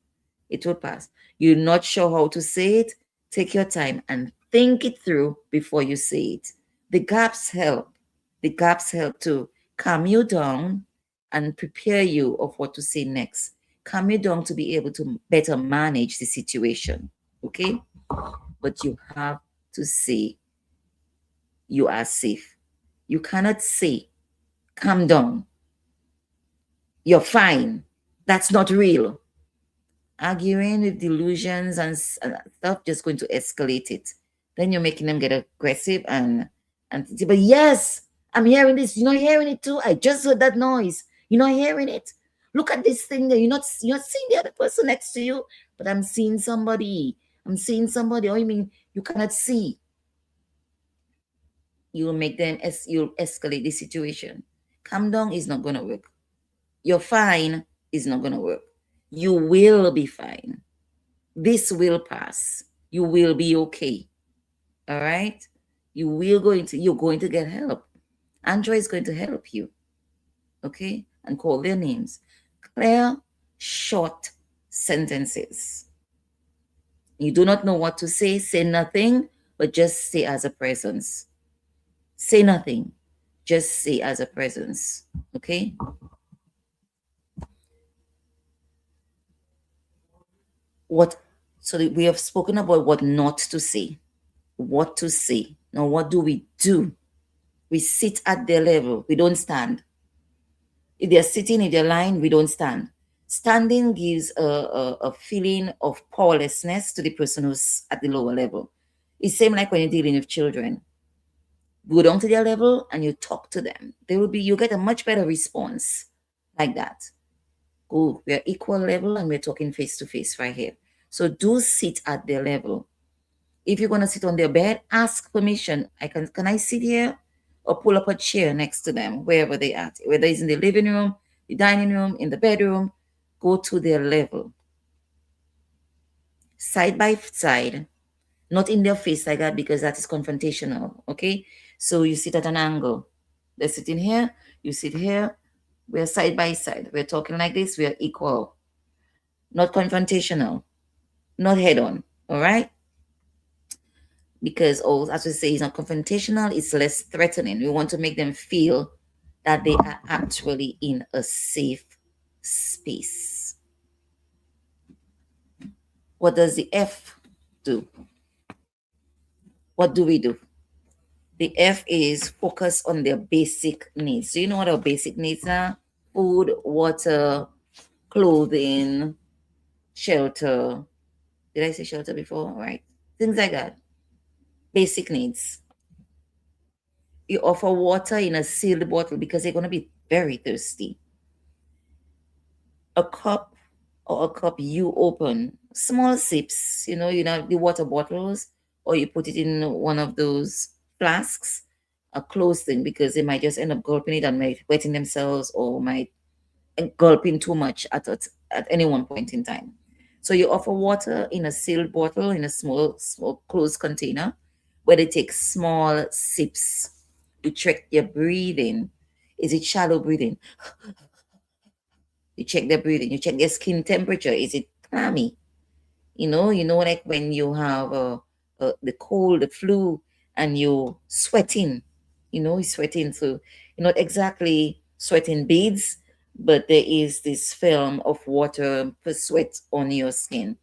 It will pass. You're not sure how to say it? Take your time and think it through before you say it. The gaps help. The gaps help to calm you down and prepare you of what to say next. Calm you down to be able to better manage the situation. Okay? But you have to say you are safe. You cannot say, calm down. You're fine. That's not real. Arguing with delusions and stuff just going to escalate it. Then you're making them get aggressive and but yes, I'm hearing this. You're not hearing it too. I just heard that noise. You're not hearing it. Look at this thing there. You're not seeing the other person next to you, but I'm seeing somebody. I'm seeing somebody. Oh, you mean you cannot see? You'll make them you'll escalate the situation. Calm down is not gonna work. You're fine is not gonna work. You will be fine. This will pass. You will be okay. All right? You're going to get help. Andrea is going to help you. Okay? And call their names. Clear, short sentences. You do not know what to say nothing, but just say as a presence. Say nothing. Just say as a presence. Okay? So we have spoken about what not to say, what to say. Now, what do? We sit at their level. We don't stand. If they're sitting, if they're lying, we don't stand. Standing gives a feeling of powerlessness to the person who's at the lower level. It's same like when you're dealing with children. Go down to their level and you talk to them. You get a much better response like that. Oh, we're equal level and we're talking face to face right here. So do sit at their level. If you're going to sit on their bed, ask permission. Can I sit here? or pull up a chair next to them, wherever they are, whether it's in the living room, the dining room, in the bedroom, go to their level. Side by side, not in their face like that, because that is confrontational, okay? So you sit at an angle. They're sitting here, you sit here, we're side by side. We're talking like this, we are equal. Not confrontational, not head on, all right? Because, as we say, it's not confrontational, it's less threatening. We want to make them feel that they are actually in a safe space. What does the F do? What do we do? The F is focus on their basic needs. Do you know what our basic needs are? Food, water, clothing, shelter. Did I say shelter before? All right. Things like that. Basic needs. You offer water in a sealed bottle because they're going to be very thirsty. A cup or a cup you open, small sips, you know, the water bottles, or you put it in one of those flasks, a closed thing, because they might just end up gulping it and might wetting themselves, or might gulping too much at any one point in time. So you offer water in a sealed bottle, in a small closed container, where they take small sips. You check their breathing. Is it shallow breathing? You check their breathing. You check their skin temperature. Is it clammy? You know, like when you have the cold, the flu, and you're sweating. You're sweating. So you're not exactly sweating beads, but there is this film of water for sweat on your skin.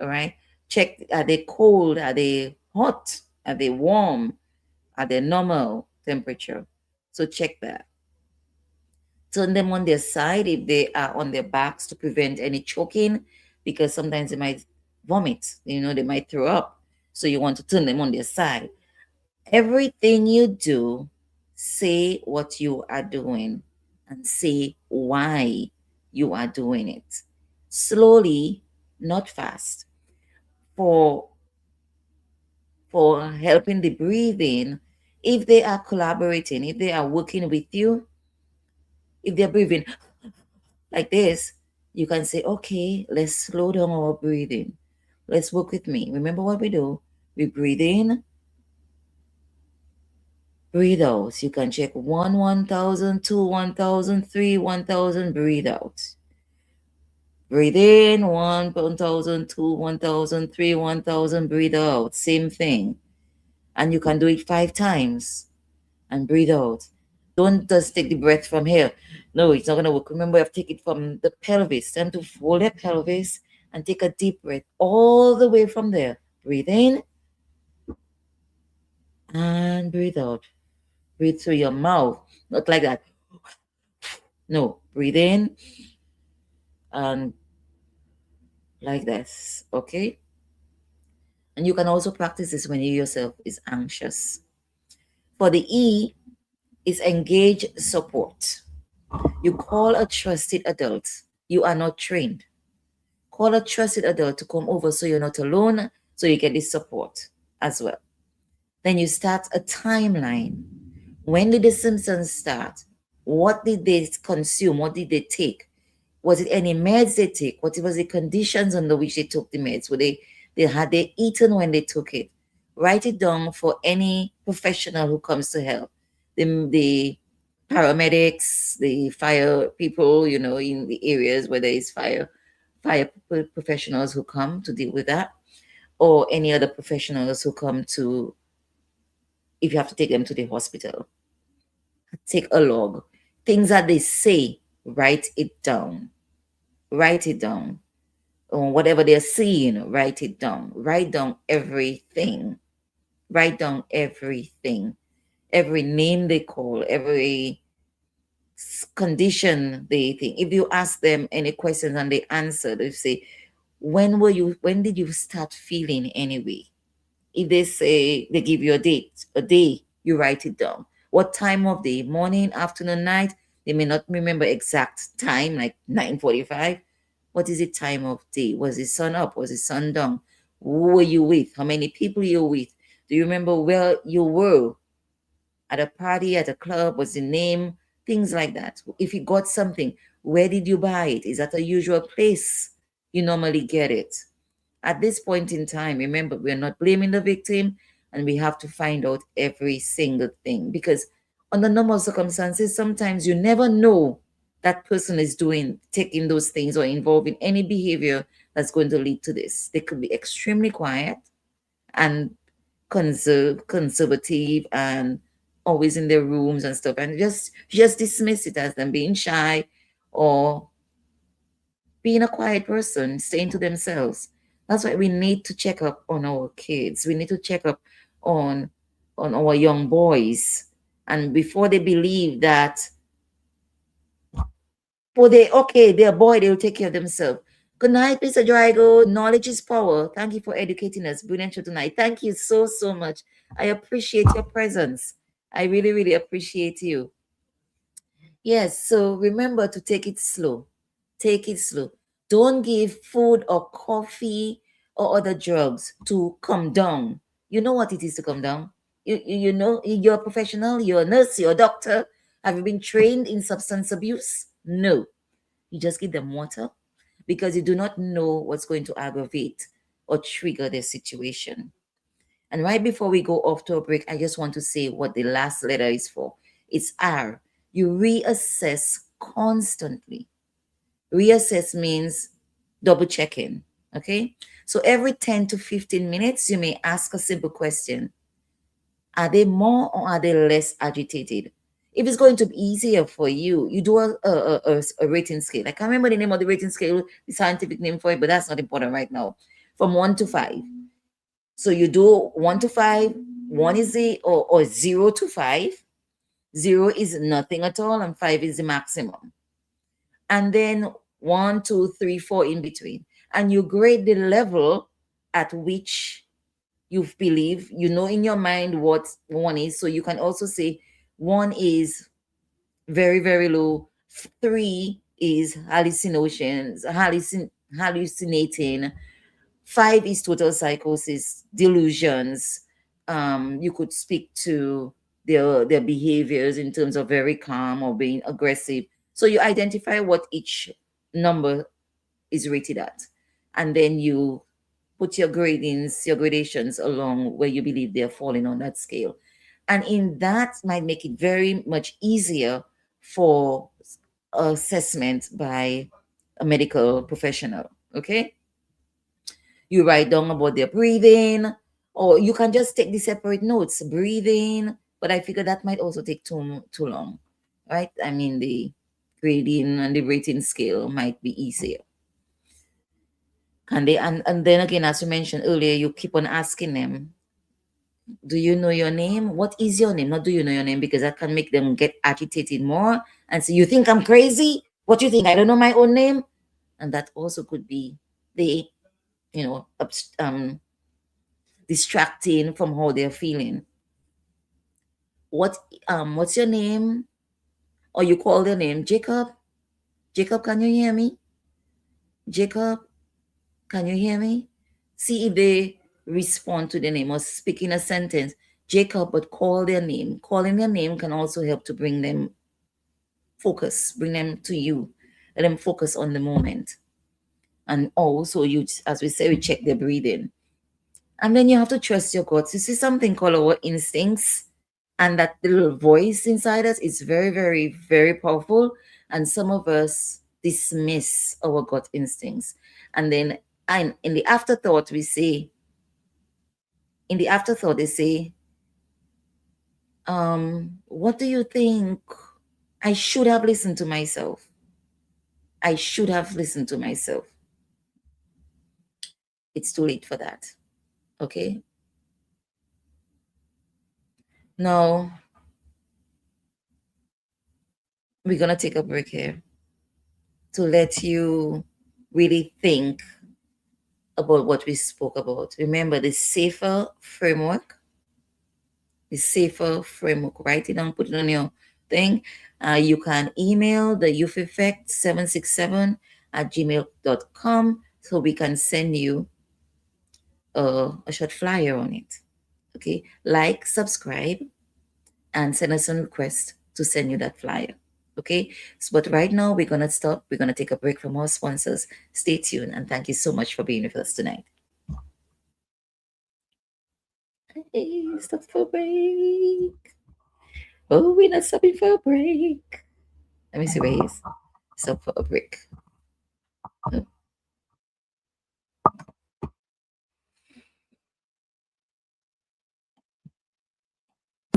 All right. Check, are they cold? Are they hot? Are they warm? Are they normal temperature? So check that. Turn them on their side if they are on their backs, to prevent any choking, because sometimes they might vomit, they might throw up. So you want to turn them on their side. Everything you do, say what you are doing and say why you are doing it. Slowly, not fast. For helping the breathing, if they are collaborating, if they are working with you, if they're breathing like this, you can say, okay, let's slow down our breathing. Let's work with me. Remember what we do? We breathe in, breathe out. You can check 1, 1,000, 2, 1,000, 3, 1,000, breathe out. Breathe in, 1, 1,000, 2, 1,000, 3, 1,000, breathe out. Same thing. And you can do it 5 times and breathe out. Don't just take the breath from here. No, it's not going to work. Remember, you have to take it from the pelvis. Time to fold that pelvis and take a deep breath all the way from there. Breathe in and breathe out. Breathe through your mouth. Not like that. No, breathe in and like this. Okay? And you can also practice this when you yourself is anxious. For the E is engage support. You call a trusted adult. You are not trained. Call a trusted adult to come over so you're not alone, so you get this support as well. Then you start a timeline. When did the symptoms start? What did they consume? What did they take? Was it any meds they take? What was the conditions under which they took the meds? Had they eaten when they took it? Write it down for any professional who comes to help. The paramedics, the fire people, in the areas where there is fire professionals who come to deal with that, or any other professionals who come to, if you have to take them to the hospital. Take a log. Things that they say, write it down. Write it down. Or whatever they're seeing, write it down. Write down everything. Write down everything. Every name they call, every condition they think. If you ask them any questions and they answer, they say, when did you start feeling anyway? If they say, they give you a day, you write it down. What time of day? Morning, afternoon, night? They may not remember exact time, like 9:45. What is the time of day? Was the sun up? Was the sun down? Who were you with? How many people you were with? Do you remember where you were at a party, at a club? What's the name? Things like that. If you got something, where did you buy it? Is that a usual place you normally get it? At this point in time, remember, we're not blaming the victim, and we have to find out every single thing, because under normal circumstances, sometimes you never know that person is taking those things or involved in any behavior that's going to lead to this. They could be extremely quiet and conservative and always in their rooms and stuff, and just dismiss it as them being shy or being a quiet person, staying to themselves. That's why we need to check up on our kids. We need to check up on our young boys. And before they believe that, they're a boy, they'll take care of themselves. Good night, Mr. Drago. Knowledge is power. Thank you for educating us. Brilliant show tonight. Thank you so, so much. I appreciate your presence. I really, really appreciate you. Yes, so remember to take it slow. Take it slow. Don't give food or coffee or other drugs to come down. You know what it is to come down. You know, you're a professional, you're a nurse, you're a doctor. Have you been trained in substance abuse? No. You just give them water because you do not know what's going to aggravate or trigger their situation. And right before we go off to a break, I just want to say what the last letter is for. It's R. You reassess constantly. Reassess means double checking. Okay. So every 10 to 15 minutes, you may ask a simple question. Are they more or are they less agitated? If it's going to be easier for you, you do a rating scale. I can't remember the name of the rating scale, the scientific name for it, but that's not important right now. From 1 to 5. So you do 1 to 5. 1 is or 0 to 5. 0 is nothing at all, and 5 is the maximum. And then 1, 2, 3, 4 in between. And you grade the level at which you believe, you know in your mind what 1 is. So you can also say 1 is very, very low. 3 is hallucinating. 5 is total psychosis, delusions. You could speak to their behaviors in terms of very calm or being aggressive. So you identify what each number is rated at. And then you put your gradations along where you believe they're falling on that scale. And in that might make it very much easier for assessment by a medical professional. Okay. You write down about their breathing, or you can just take the separate notes, breathing. But I figure that might also take too long, right? I mean, the grading and the rating scale might be easier. And then again, as you mentioned earlier, you keep on asking them, do you know your name? What is your name? Not do you know your name, because that can make them get agitated more and say, you think I'm crazy? What do you think? I don't know my own name? And that also could be the, distracting from how they're feeling. What's your name? Or you call their name, Jacob? Jacob, can you hear me? Jacob, can you hear me? See if they respond to the name or speak in a sentence. Jacob, but call their name. Calling their name can also help to bring them focus, bring them to you, let them focus on the moment. And also, as we say, we check their breathing. And then you have to trust your gut. You see something called our instincts, and that little voice inside us is very, very, very powerful. And some of us dismiss our gut instincts. And then in the afterthought, they say, what do you think? I should have listened to myself. I should have listened to myself. It's too late for that. Okay? Now, we're going to take a break here to let you really think about what we spoke about. Remember the safer framework. Write it down, put it on your thing. You can email the Youth Effect 767 at gmail.com so we can send you a short flyer on it. Okay, like, subscribe, and send us a request to send you that flyer. Okay, so, but right now we're going to stop. We're going to take a break from our sponsors. Stay tuned, and thank you so much for being with us tonight. Hey, stop for a break. Oh, we're not stopping for a break. Let me see where he is. Stop for a break. Oh.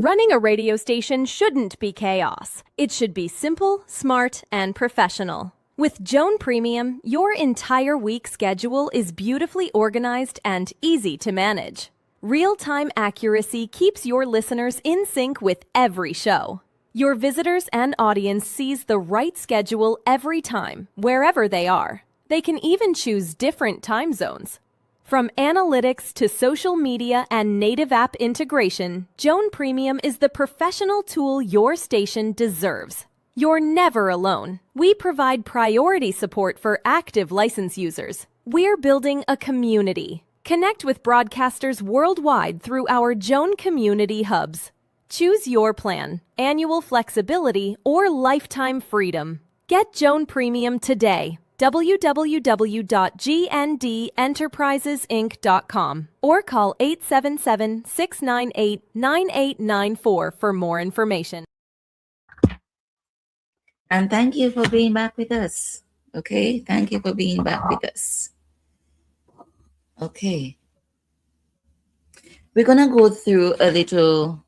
Running a radio station shouldn't be chaos. It should be simple, smart, and professional. With Joan Premium, your entire week schedule is beautifully organized and easy to manage. Real-time accuracy keeps your listeners in sync with every show. Your visitors and audience sees the right schedule every time, wherever they are. They can even choose different time zones. From analytics to social media and native app integration, Joan Premium is the professional tool your station deserves. You're never alone. We provide priority support for active license users. We're building a community. Connect with broadcasters worldwide through our Joan Community Hubs. Choose your plan, annual flexibility, or lifetime freedom. Get Joan Premium today. www.gndenterprisesinc.com or call 877-698-9894 for more information. And thank you for being back with us. Okay, thank you for being back with us. Okay. We're going to go through a little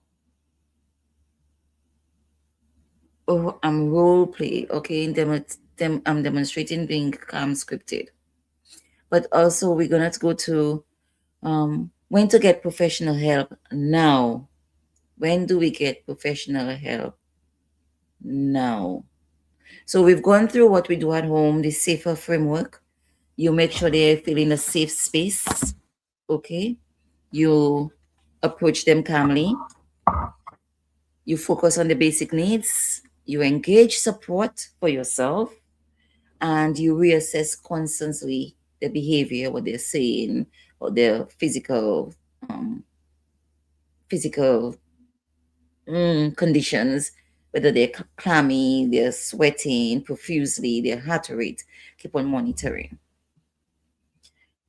role play, okay? I'm demonstrating being scripted. But also we're going to go to when to get professional help now. When do we get professional help now? So we've gone through what we do at home, the safer framework. You make sure they're feeling a safe space, okay? You approach them calmly. You focus on the basic needs. You engage support for yourself. And you reassess constantly the behavior, what they're saying, or their physical conditions, whether they're clammy, they're sweating profusely, their heart rate. Keep on monitoring.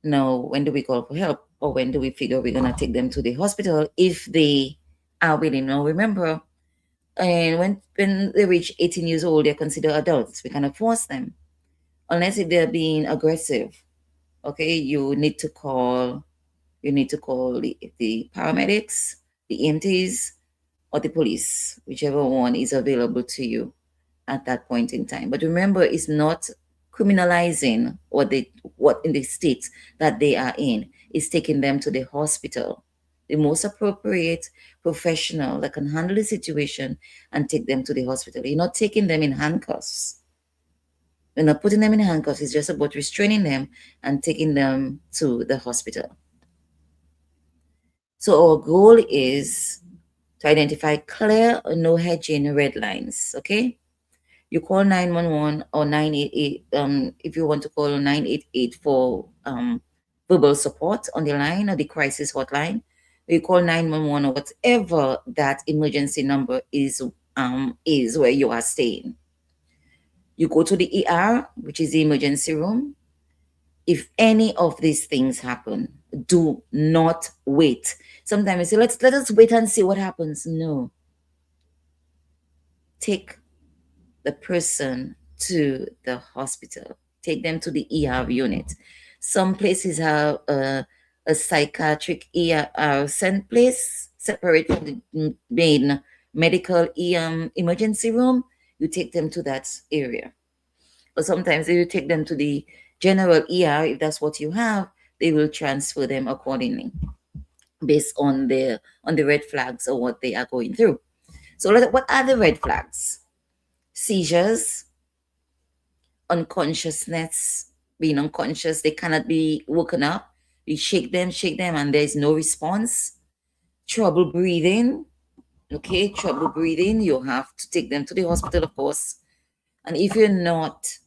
Now, when do we call for help, or when do we figure we're going to take them to the hospital if they are willing? Now, remember, and when they reach 18 years old, they're considered adults. We cannot force them, unless if they're being aggressive. Okay, you need to call the paramedics, the EMTs, or the police, whichever one is available to you at that point in time. But remember, it's not criminalizing what in the state that they are in. It's taking them to the hospital, the most appropriate professional that can handle the situation and take them to the hospital. You're not taking them in handcuffs. We're not putting them in handcuffs. It's just about restraining them and taking them to the hospital. So our goal is to identify clear, no hedging red lines, okay? You call 911 or 988 if you want to call 988 for verbal support on the line or the crisis hotline. You call 911 or whatever that emergency number is where you are staying. You go to the ER, which is the emergency room. If any of these things happen, do not wait. Sometimes you say, let us wait and see what happens. No. Take the person to the hospital. Take them to the ER unit. Some places have a psychiatric ER place separate from the main medical emergency room. You take them to that area. But sometimes if you take them to the general ER, if that's what you have, they will transfer them accordingly based on the red flags or what they are going through. So what are the red flags? Seizures, unconsciousness, being unconscious, they cannot be woken up. You shake them, and there's no response. Trouble breathing, okay, trouble breathing, you have to take them to the hospital, of course. And if you're not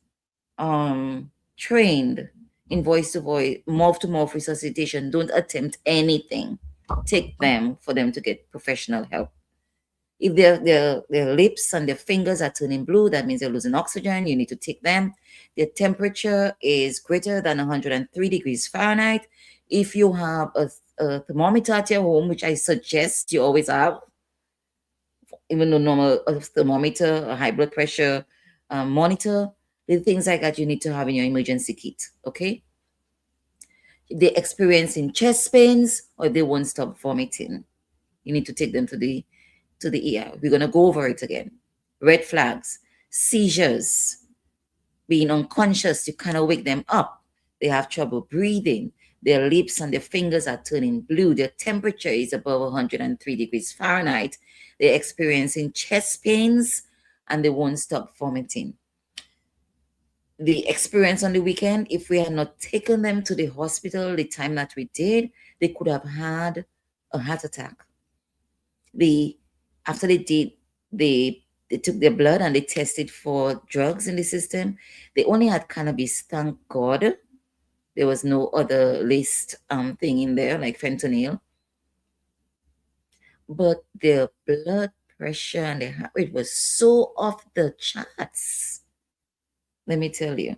trained in voice-to-voice, mouth-to-mouth resuscitation, don't attempt anything. Take them for them to get professional help. If their lips and their fingers are turning blue, that means they're losing oxygen. You need to take them. Their temperature is greater than 103 degrees Fahrenheit. If you have a thermometer at your home, which I suggest you always have, even though normal thermometer, a high blood pressure monitor, the things like that you need to have in your emergency kit, okay? If they're experiencing chest pains or they won't stop vomiting, you need to take them to the ER. We're going to go over it again. Red flags, seizures, being unconscious, you kind of wake them up. They have trouble breathing. Their lips and their fingers are turning blue. Their temperature is above 103 degrees Fahrenheit. They're experiencing chest pains and they won't stop vomiting. The experience on the weekend, if we had not taken them to the hospital the time that we did, they could have had a heart attack. After they did, they took their blood and they tested for drugs in the system. They only had cannabis, thank God. There was no other list thing in there like fentanyl. But their blood pressure and their heart rate was so off the charts. Let me tell you.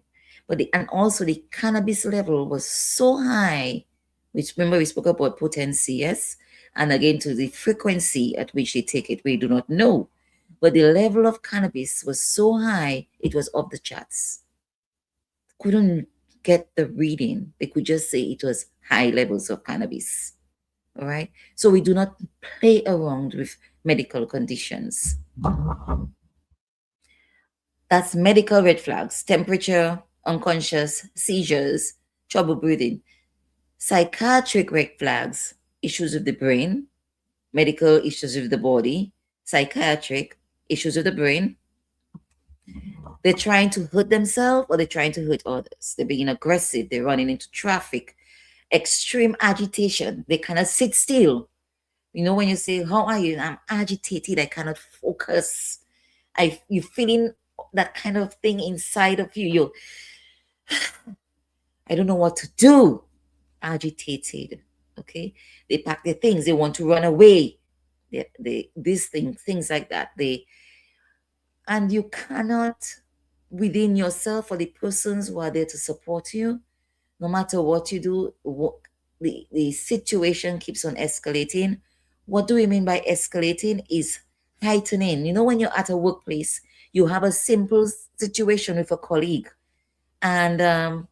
And also the cannabis level was so high, which remember we spoke about potency, yes? And again, to the frequency at which they take it, we do not know. But the level of cannabis was so high, it was off the charts. Couldn't get the reading. They could just say it was high levels of cannabis. All right? So we do not play around with medical conditions. That's medical red flags: temperature, unconscious, seizures, trouble breathing. Psychiatric red flags: issues with the brain, medical issues with the body, psychiatric issues with the brain. They're trying to hurt themselves or they're trying to hurt others. They're being aggressive. They're running into traffic. Extreme agitation. They cannot sit still. You know, when you say, how are you? I'm agitated. I cannot focus. You're feeling that kind of thing inside of you. I don't know what to do. Agitated. Okay. They pack their things. They want to run away. Things like that. And you cannot, within yourself or the persons who are there to support you, no matter what you do, the situation keeps on escalating. What do we mean by escalating? Is heightening. You know, when you're at a workplace, you have a simple situation with a colleague, and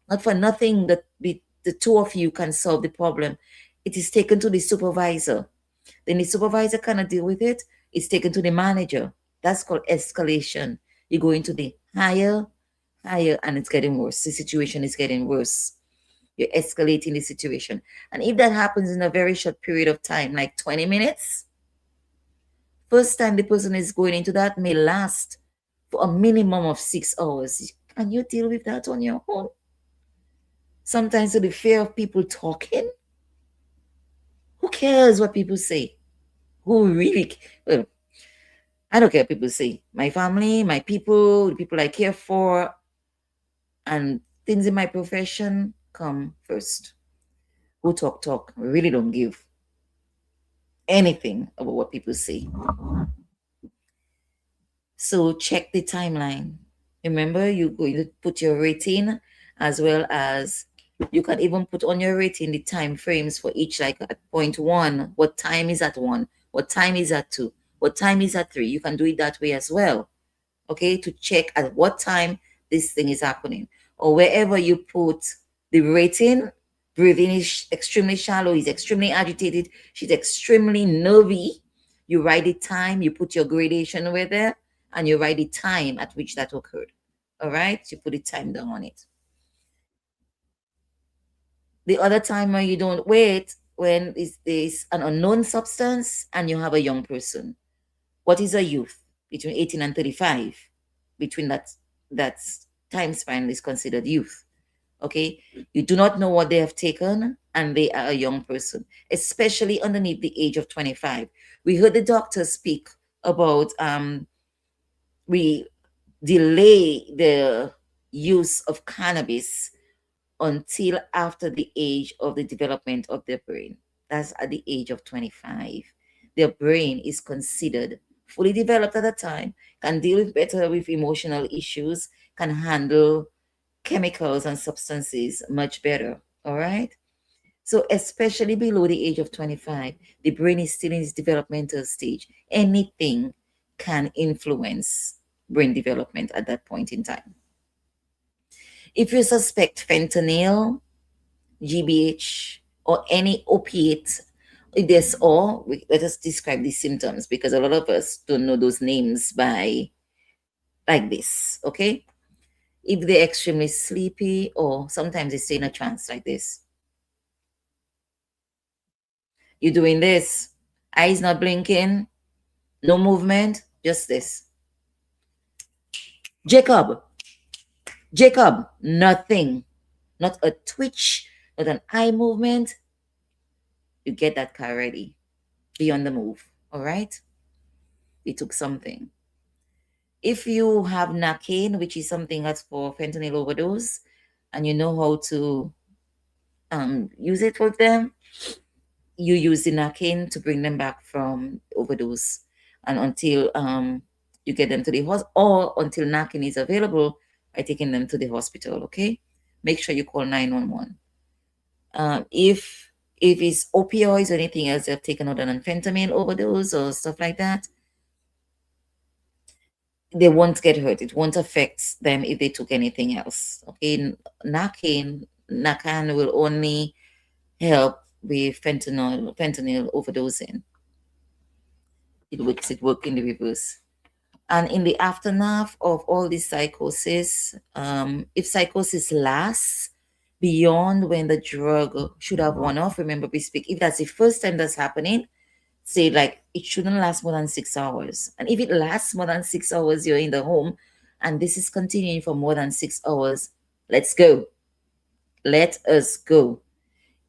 not for nothing that the two of you can solve the problem. It is taken to the supervisor. Then the supervisor cannot deal with it. It's taken to the manager. That's called escalation. You go into the higher, and it's getting worse. The situation is getting worse. You're escalating the situation. And if that happens in a very short period of time, like 20 minutes, first time the person is going into that may last for a minimum of 6 hours. Can you deal with that on your own? Sometimes to the fear of people talking. Who cares what people say? Who really? Well, I don't care what people say. My family, my people, the people I care for, and things in my profession come first. Who talk. I really don't give anything about what people say. So check the timeline. Remember, you're going to put your rating, as well as you can even put on your rating the time frames for each, like at point 1, what time is at 1, what time is at 2, what time is at 3. You can do it that way as well, okay, to check at what time this thing is happening. Or wherever you put the rating, breathing is extremely shallow, he's extremely agitated, she's extremely nervy, you write the time, you put your gradation over there, and you write the time at which that occurred. All right, you put the time down on it. The other time where you don't wait, when there's an unknown substance and you have a young person. What is a youth? Between 18 and 35. Between that time span is considered youth. Okay, you do not know what they have taken, and they are a young person, especially underneath the age of 25. We heard the doctor speak about we delay the use of cannabis until after the age of the development of their brain. That's at the age of 25. Their brain is considered fully developed at a time, can deal with better with emotional issues, can handle chemicals and substances much better. All right. So especially below the age of 25, the brain is still in its developmental stage. Anything can influence brain development at that point in time. If you suspect fentanyl, GBH, or any opiate, this or let us describe these symptoms, because a lot of us don't know those names by like this, okay? If they're extremely sleepy, or sometimes they stay in a trance like this. You're doing this, eyes not blinking, no movement, just this. Jacob, nothing, not a twitch, not an eye movement. You get that car ready. Be on the move, all right? We took something. If you have Narcan, which is something that's for fentanyl overdose, and you know how to use it with them, you use the Narcan to bring them back from overdose, and until you get them to the hospital, or until Narcan is available, by taking them to the hospital. Okay, make sure you call 911. If it's opioids or anything else they've taken out an fentanyl overdose or stuff like that, they won't get hurt. It won't affect them if they took anything else. Okay, Narcan will only help with fentanyl overdosing. It works in the reverse. And in the aftermath of all this psychosis, if psychosis lasts beyond when the drug should have worn off, remember we speak, if that's the first time that's happening, say like it shouldn't last more than 6 hours. And if it lasts more than 6 hours, you're in the home, and this is continuing for more than 6 hours, let's go. Let us go.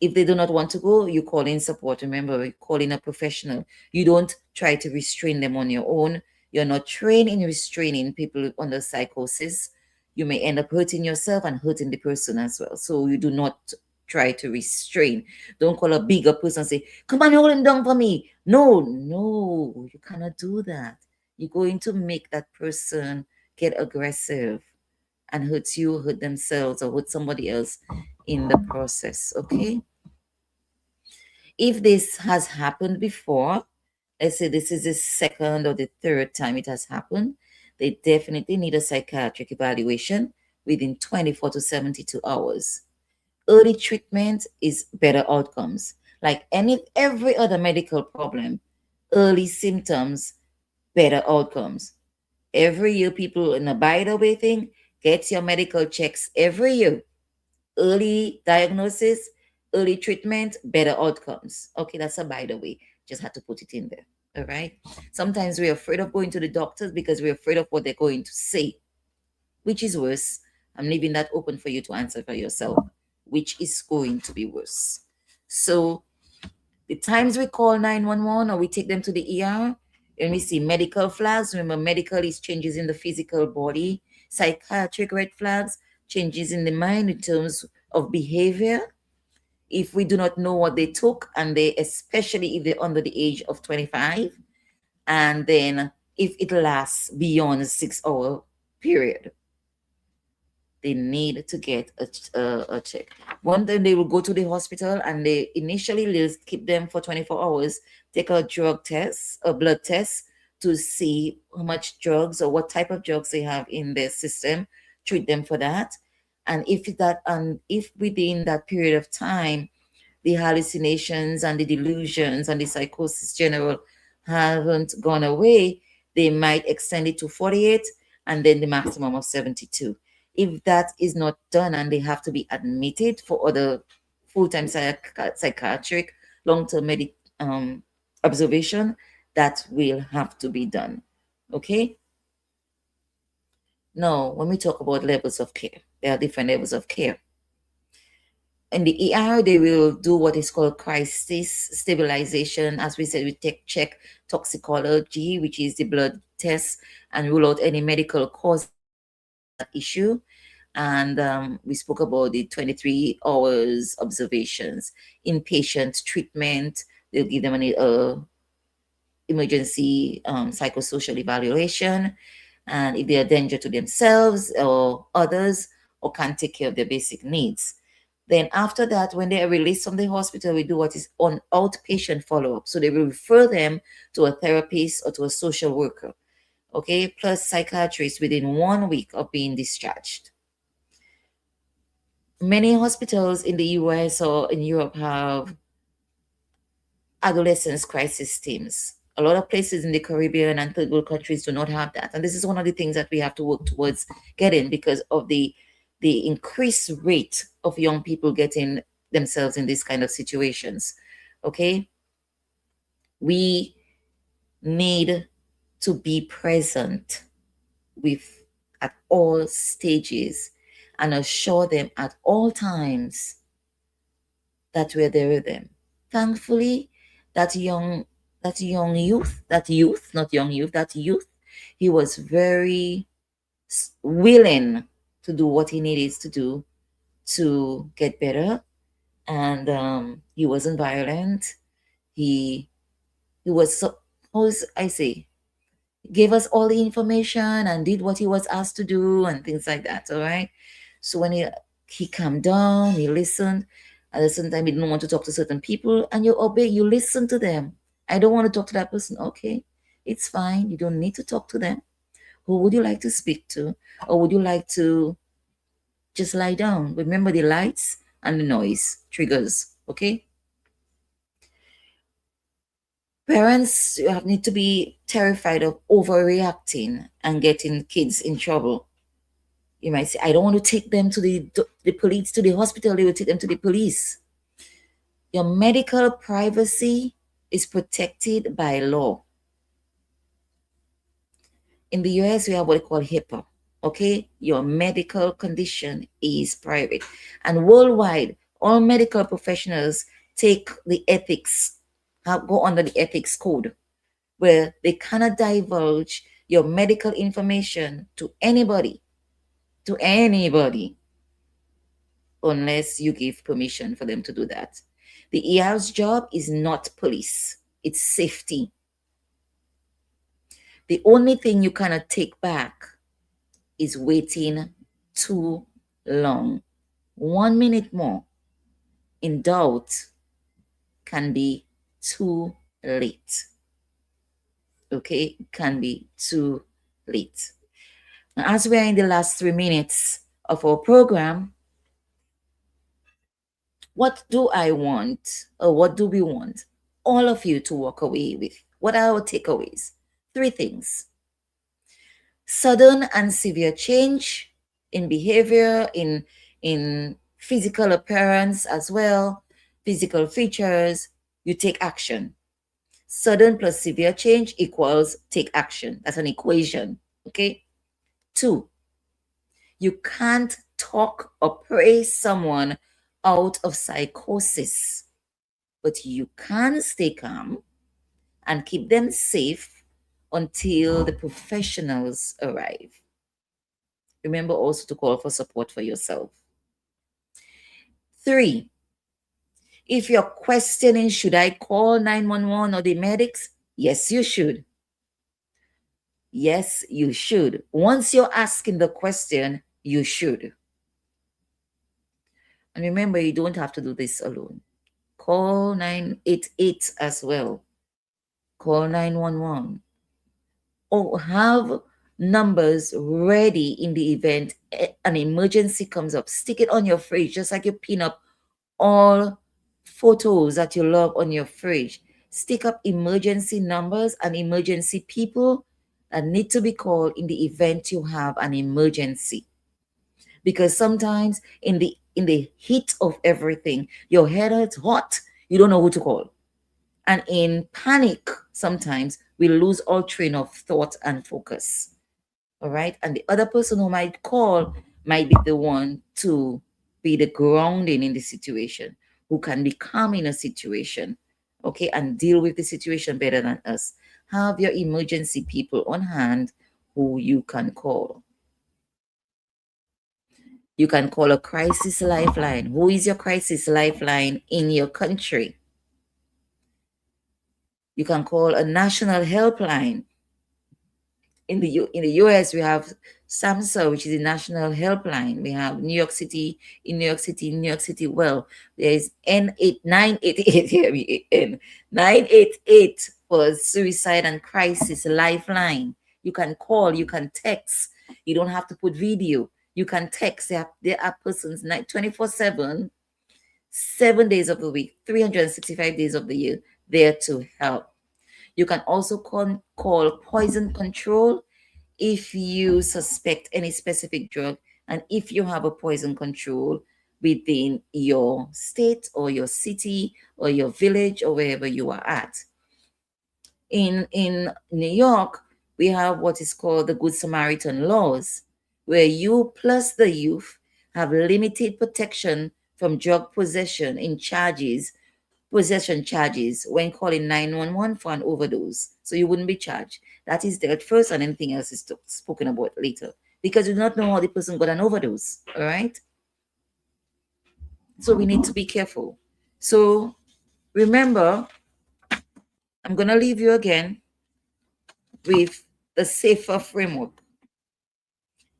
If they do not want to go, you call in support. Remember, you call in a professional. You don't try to restrain them on your own. You're not trained in restraining people under psychosis. You may end up hurting yourself and hurting the person as well. So you do not try to restrain. Don't call a bigger person and say, come on, hold him down for me. No, you cannot do that. You're going to make that person get aggressive and hurt you, hurt themselves, or hurt somebody else in the process, okay? If this has happened before, let's say this is the second or the third time it has happened, they definitely need a psychiatric evaluation within 24 to 72 hours. Early treatment is better outcomes. Like every other medical problem, early symptoms, better outcomes. Every year, people in a by the way thing, get your medical checks every year. Early diagnosis, early treatment, better outcomes. Okay, that's a by the way. Just had to put it in there. All right. Sometimes we're afraid of going to the doctors because we're afraid of what they're going to say. Which is worse? I'm leaving that open for you to answer for yourself. Which is going to be worse? So the times we call 911 or we take them to the ER, and we see medical flags. Remember, medical is changes in the physical body. Psychiatric red flags, changes in the mind in terms of behavior. If we do not know what they took, and they, especially if they're under the age of 25, and then if it lasts beyond a 6-hour period, they need to get a check. One day they will go to the hospital, and they initially just keep them for 24 hours, take a drug test, a blood test, to see how much drugs or what type of drugs they have in their system, treat them for that. And if within that period of time, the hallucinations and the delusions and the psychosis general haven't gone away, they might extend it to 48 and then the maximum of 72. If that is not done and they have to be admitted for other full-time psychiatric long-term observation, that will have to be done. Okay? Now, when we talk about levels of care, there are different levels of care. In the ER, they will do what is called crisis stabilization. As we said, we check toxicology, which is the blood test, and rule out any medical cause issue. And we spoke about the 23 hours observations, inpatient treatment. They'll give them emergency psychosocial evaluation, and if they are a danger to themselves or others or can't take care of their basic needs. Then after that, when they are released from the hospital, we do what is on outpatient follow-up. So they will refer them to a therapist or to a social worker, okay, plus psychiatrist within 1 week of being discharged. Many hospitals in the US or in Europe have adolescence crisis teams. A lot of places in the Caribbean and third world countries do not have that. And this is one of the things that we have to work towards getting because of the increased rate of young people getting themselves in these kind of situations. Okay? We need to be present with at all stages and assure them at all times that we're there with them. Thankfully, that youth, he was very willing to do what he needed to do to get better. And he wasn't violent. He was, gave us all the information and did what he was asked to do and things like that, all right? So when he calmed down, he listened. At the same time, he didn't want to talk to certain people, and you obey, you listen to them. I don't want to talk to that person. Okay, it's fine. You don't need to talk to them. Who would you like to speak to? Or would you like to just lie down? Remember the lights and the noise triggers, okay? Parents, you need to be terrified of overreacting and getting kids in trouble. You might say, I don't want to take them to the police, to the hospital. They will take them to the police. Your medical privacy is protected by law. In the US, we have what we call HIPAA. Okay, your medical condition is private. And worldwide, all medical professionals take the ethics, go under the ethics code, where they cannot divulge your medical information to anybody, unless you give permission for them to do that. The ER's job is not police, it's safety. The only thing you cannot take back is waiting too long. 1 minute more in doubt can be too late. Okay, it can be too late. Now, as we are in the last 3 minutes of our program, what do I want, or what do we want all of you to walk away with? What are our takeaways? 3 things. Sudden and severe change in behavior, in physical appearance as well, physical features, you take action. Sudden plus severe change equals take action. That's an equation, okay? 2, you can't talk or praise someone out of psychosis, but you can stay calm and keep them safe until the professionals arrive. Remember also to call for support for yourself. 3, if you're questioning, should I call 911 or the medics? Yes, you should. Yes, you should. Once you're asking the question, you should. And remember, you don't have to do this alone. Call 988 as well. Call 911. Or have numbers ready in the event an emergency comes up. Stick it on your fridge, just like you pin up all photos that you love on your fridge. Stick up emergency numbers and emergency people that need to be called in the event you have an emergency. Because sometimes in the heat of everything, your head is hot, you don't know who to call. And in panic, sometimes we lose all train of thought and focus. All right. And the other person who might call might be the one to be the grounding in the situation, who can be calm in a situation, okay, and deal with the situation better than us. Have your emergency people on hand who you can call. You can call a crisis lifeline. Who is your crisis lifeline in your country? You can call a national helpline. In the US, we have SAMHSA, which is a national helpline. We have New York City. Well, there is N8988 988 for suicide and crisis lifeline. You can call, you can text. You don't have to put video. You can text. There are persons 24/7, 7 days of the week, 365 days of the year there to help. You can also call poison control if you suspect any specific drug and if you have a poison control within your state or your city or your village or wherever you are at. In New York, we have what is called the Good Samaritan laws, where you plus the youth have limited protection from drug possession charges when calling 911 for an overdose. So you wouldn't be charged. That is dealt first, and anything else is spoken about later, because you do not know how the person got an overdose. All right. So we need to be careful. So remember, I'm going to leave you again with the SAFER framework.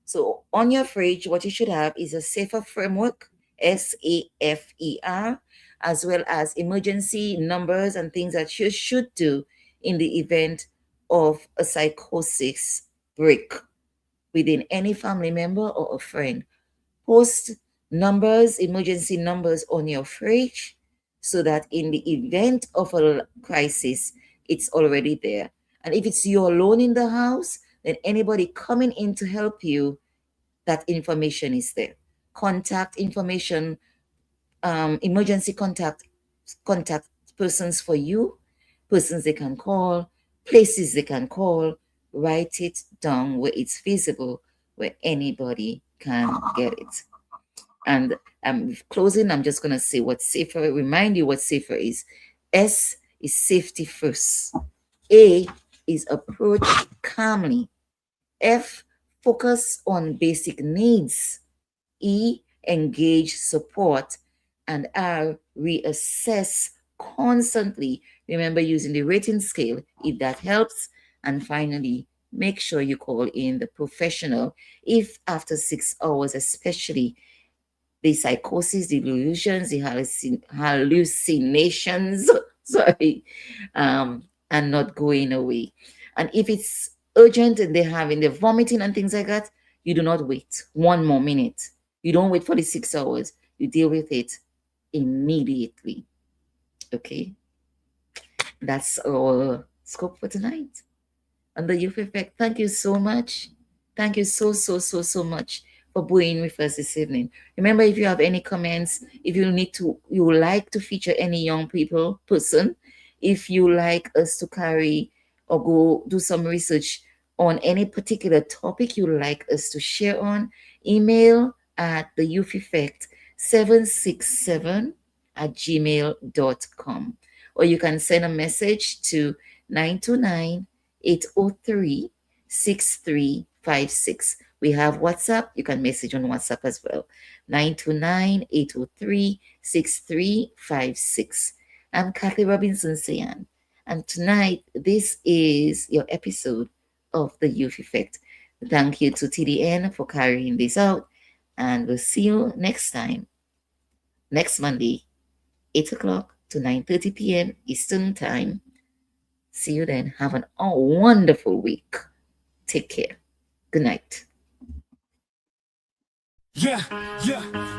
So on your fridge, what you should have is a SAFER framework, SAFER, as well as emergency numbers and things that you should do in the event of a psychosis break within any family member or a friend. Post numbers, emergency numbers on your fridge so that in the event of a crisis, it's already there. And if it's you alone in the house, then anybody coming in to help you, that information is there. Contact information, emergency contact persons for you, persons they can call, places they can call. Write it down where it's feasible, where anybody can get it. And I'm closing, I'm just going to say what SAFER, remind you what SAFER is. S is safety first. A is approach calmly. F, focus on basic needs. E, engage support. And R, reassess constantly. Remember using the rating scale if that helps. And finally, make sure you call in the professional if after 6 hours, especially the psychosis, the delusions, the hallucinations, and not going away. And if it's urgent and they're having the vomiting and things like that, you do not wait 1 more minute. You don't wait for the 6 hours. You deal with it immediately. Okay? That's our scope for tonight on the Youth Effect. Thank you so much. Thank you so much for being with us this evening. Remember, if you have any comments, if you would like to feature any young person, if you like us to carry or go do some research on any particular topic you would like us to share on, email at the Youth Effect 767@gmail.com, or you can send a message to 929-803-6356. We have WhatsApp. You can message on WhatsApp as well. 929-803-6356. I'm Kathy Robinson Sayan, and tonight this is your episode of the Youth Effect. Thank you to TDN for carrying this out, and we'll see you next time, next Monday, 8 o'clock to 9:30 p.m. Eastern Time. See you then. Have a wonderful week. Take care. Good night. Yeah,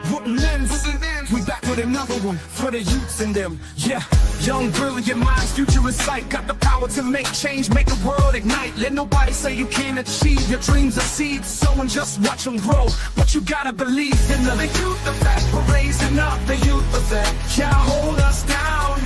Brooklyn ends. We back with another one for the youths in them. Yeah, young, brilliant minds, future in sight. Got the power to make change, make the world ignite. Let nobody say you can't achieve. Your dreams are seeds, sow and just watch them grow. But you gotta believe in the youth effect. We're raising up the youth effect. Can't hold us down.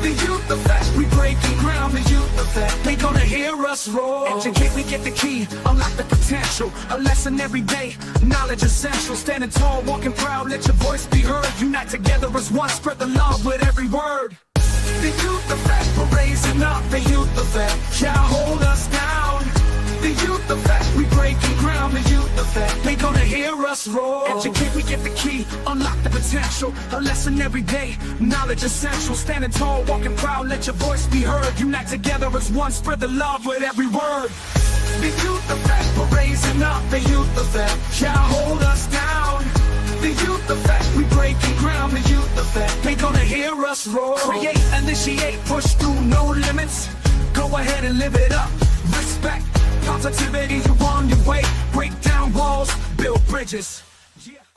The youth effect, we breaking ground. The youth effect, they gonna hear us roar. Educate, we get the key, unlock the potential. A lesson every day, knowledge essential. Standing tall, walking proud, let your voice be heard. Unite together as one, spread the love with every word. The youth effect, we're raising up. The youth effect, can't hold us down. The youth effect, we breaking ground. The youth effect. effect. They gonna hear us roar. Educate, we get the key, unlock the potential. A lesson every day, knowledge essential. Standing tall, walking proud, let your voice be heard. Unite together as one, spread the love with every word. The youth effect, we're raising up. The youth effect can't hold us down. The youth effect, we breaking ground. The youth effect, they gonna hear us roar. Create, initiate, push through, no limits. Go ahead and live it up. Respect, positivity, you're on your way. Break down walls, build bridges. Yeah.